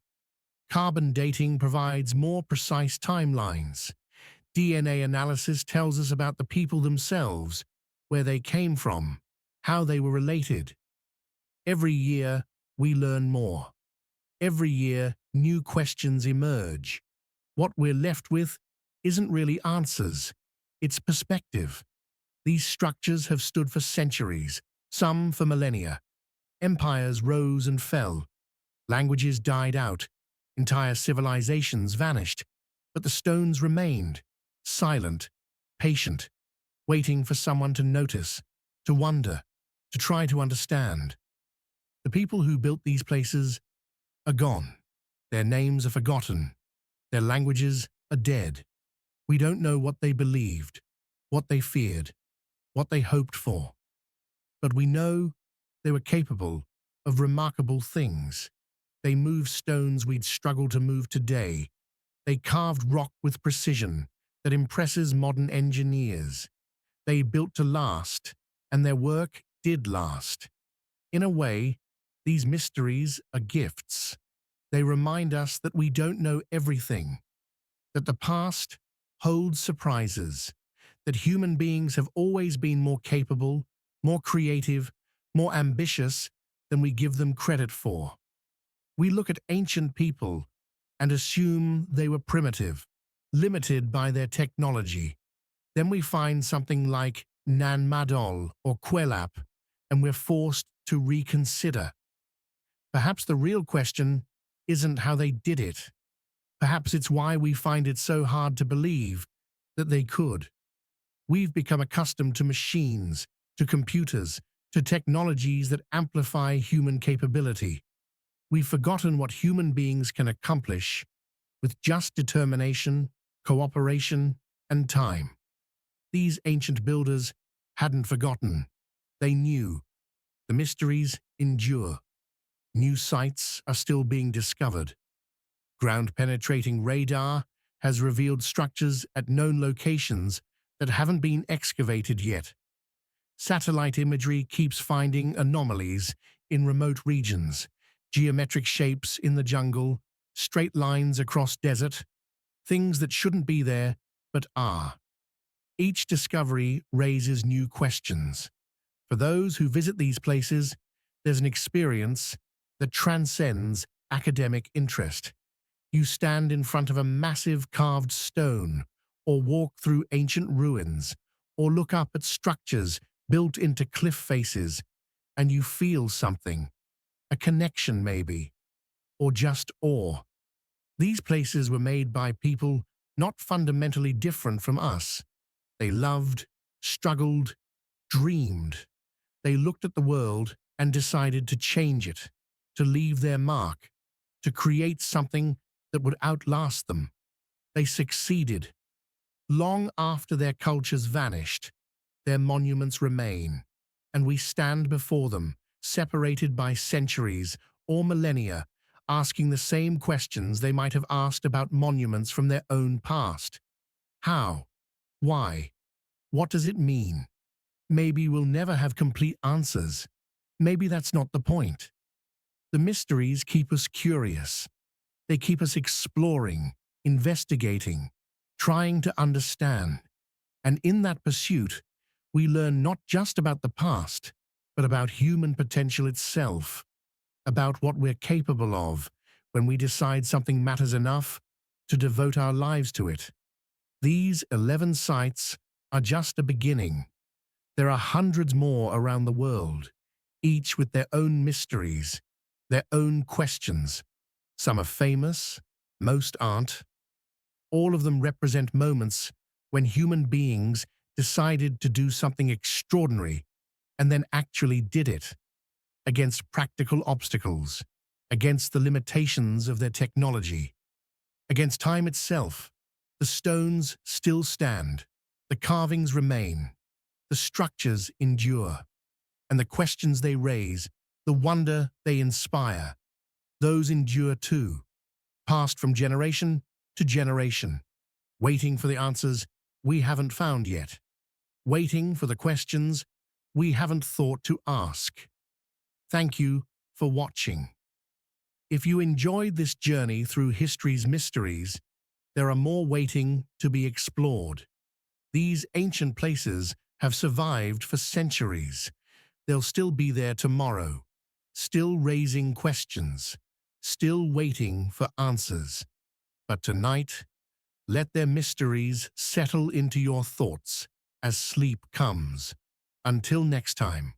Carbon dating provides more precise timelines. DNA analysis tells us about the people themselves, where they came from, how they were related. Every year, we learn more. Every year, new questions emerge. What we're left with isn't really answers, it's perspective. These structures have stood for centuries, some for millennia. Empires rose and fell. Languages died out. Entire civilizations vanished. But the stones remained, silent, patient, waiting for someone to notice, to wonder, to try to understand. The people who built these places are gone. Their names are forgotten. Their languages are dead. We don't know what they believed, what they feared, what they hoped for. But we know they were capable of remarkable things. They moved stones we'd struggle to move today. They carved rock with precision that impresses modern engineers. They built to last, and their work did last. In a way, these mysteries are gifts. They remind us that we don't know everything, that the past holds surprises, that human beings have always been more capable, more creative, more ambitious than we give them credit for. We look at ancient people and assume they were primitive, limited by their technology. Then we find something like Nan Madol or Kuelap, and we're forced to reconsider. Perhaps the real question isn't how they did it. Perhaps it's why we find it so hard to believe that they could. We've become accustomed to machines, to computers, to technologies that amplify human capability. We've forgotten what human beings can accomplish with just determination, cooperation, and time. These ancient builders hadn't forgotten. They knew. The mysteries endure. New sites are still being discovered. Ground-penetrating radar has revealed structures at known locations that haven't been excavated yet. Satellite imagery keeps finding anomalies in remote regions, geometric shapes in the jungle, straight lines across desert, things that shouldn't be there but are. Each discovery raises new questions. For those who visit these places, there's an experience that transcends academic interest. You stand in front of a massive carved stone, or walk through ancient ruins, or look up at structures built into cliff faces, and you feel something. A connection, maybe, or just awe. These places were made by people not fundamentally different from us. They loved, struggled, dreamed. They looked at the world and decided to change it, to leave their mark, to create something that would outlast them. They succeeded. Long after their cultures vanished, their monuments remain, and we stand before them, separated by centuries or millennia, asking the same questions they might have asked about monuments from their own past. How? Why? What does it mean? Maybe we'll never have complete answers. Maybe that's not the point. The mysteries keep us curious. They keep us exploring, investigating, trying to understand. And in that pursuit, we learn not just about the past, but about human potential itself, about what we're capable of when we decide something matters enough to devote our lives to it. These 11 sites are just a beginning. There are hundreds more around the world, each with their own mysteries, their own questions. Some are famous, most aren't. All of them represent moments when human beings decided to do something extraordinary, and then actually did it, against practical obstacles, against the limitations of their technology, against time itself. The stones still stand, the carvings remain, the structures endure, and the questions they raise, the wonder they inspire, those endure too, passed from generation to generation, waiting for the answers we haven't found yet, waiting for the questions we haven't thought to ask. Thank you for watching. If you enjoyed this journey through history's mysteries, there are more waiting to be explored. These ancient places have survived for centuries. They'll still be there tomorrow, still raising questions, still waiting for answers. But tonight, let their mysteries settle into your thoughts as sleep comes. Until next time.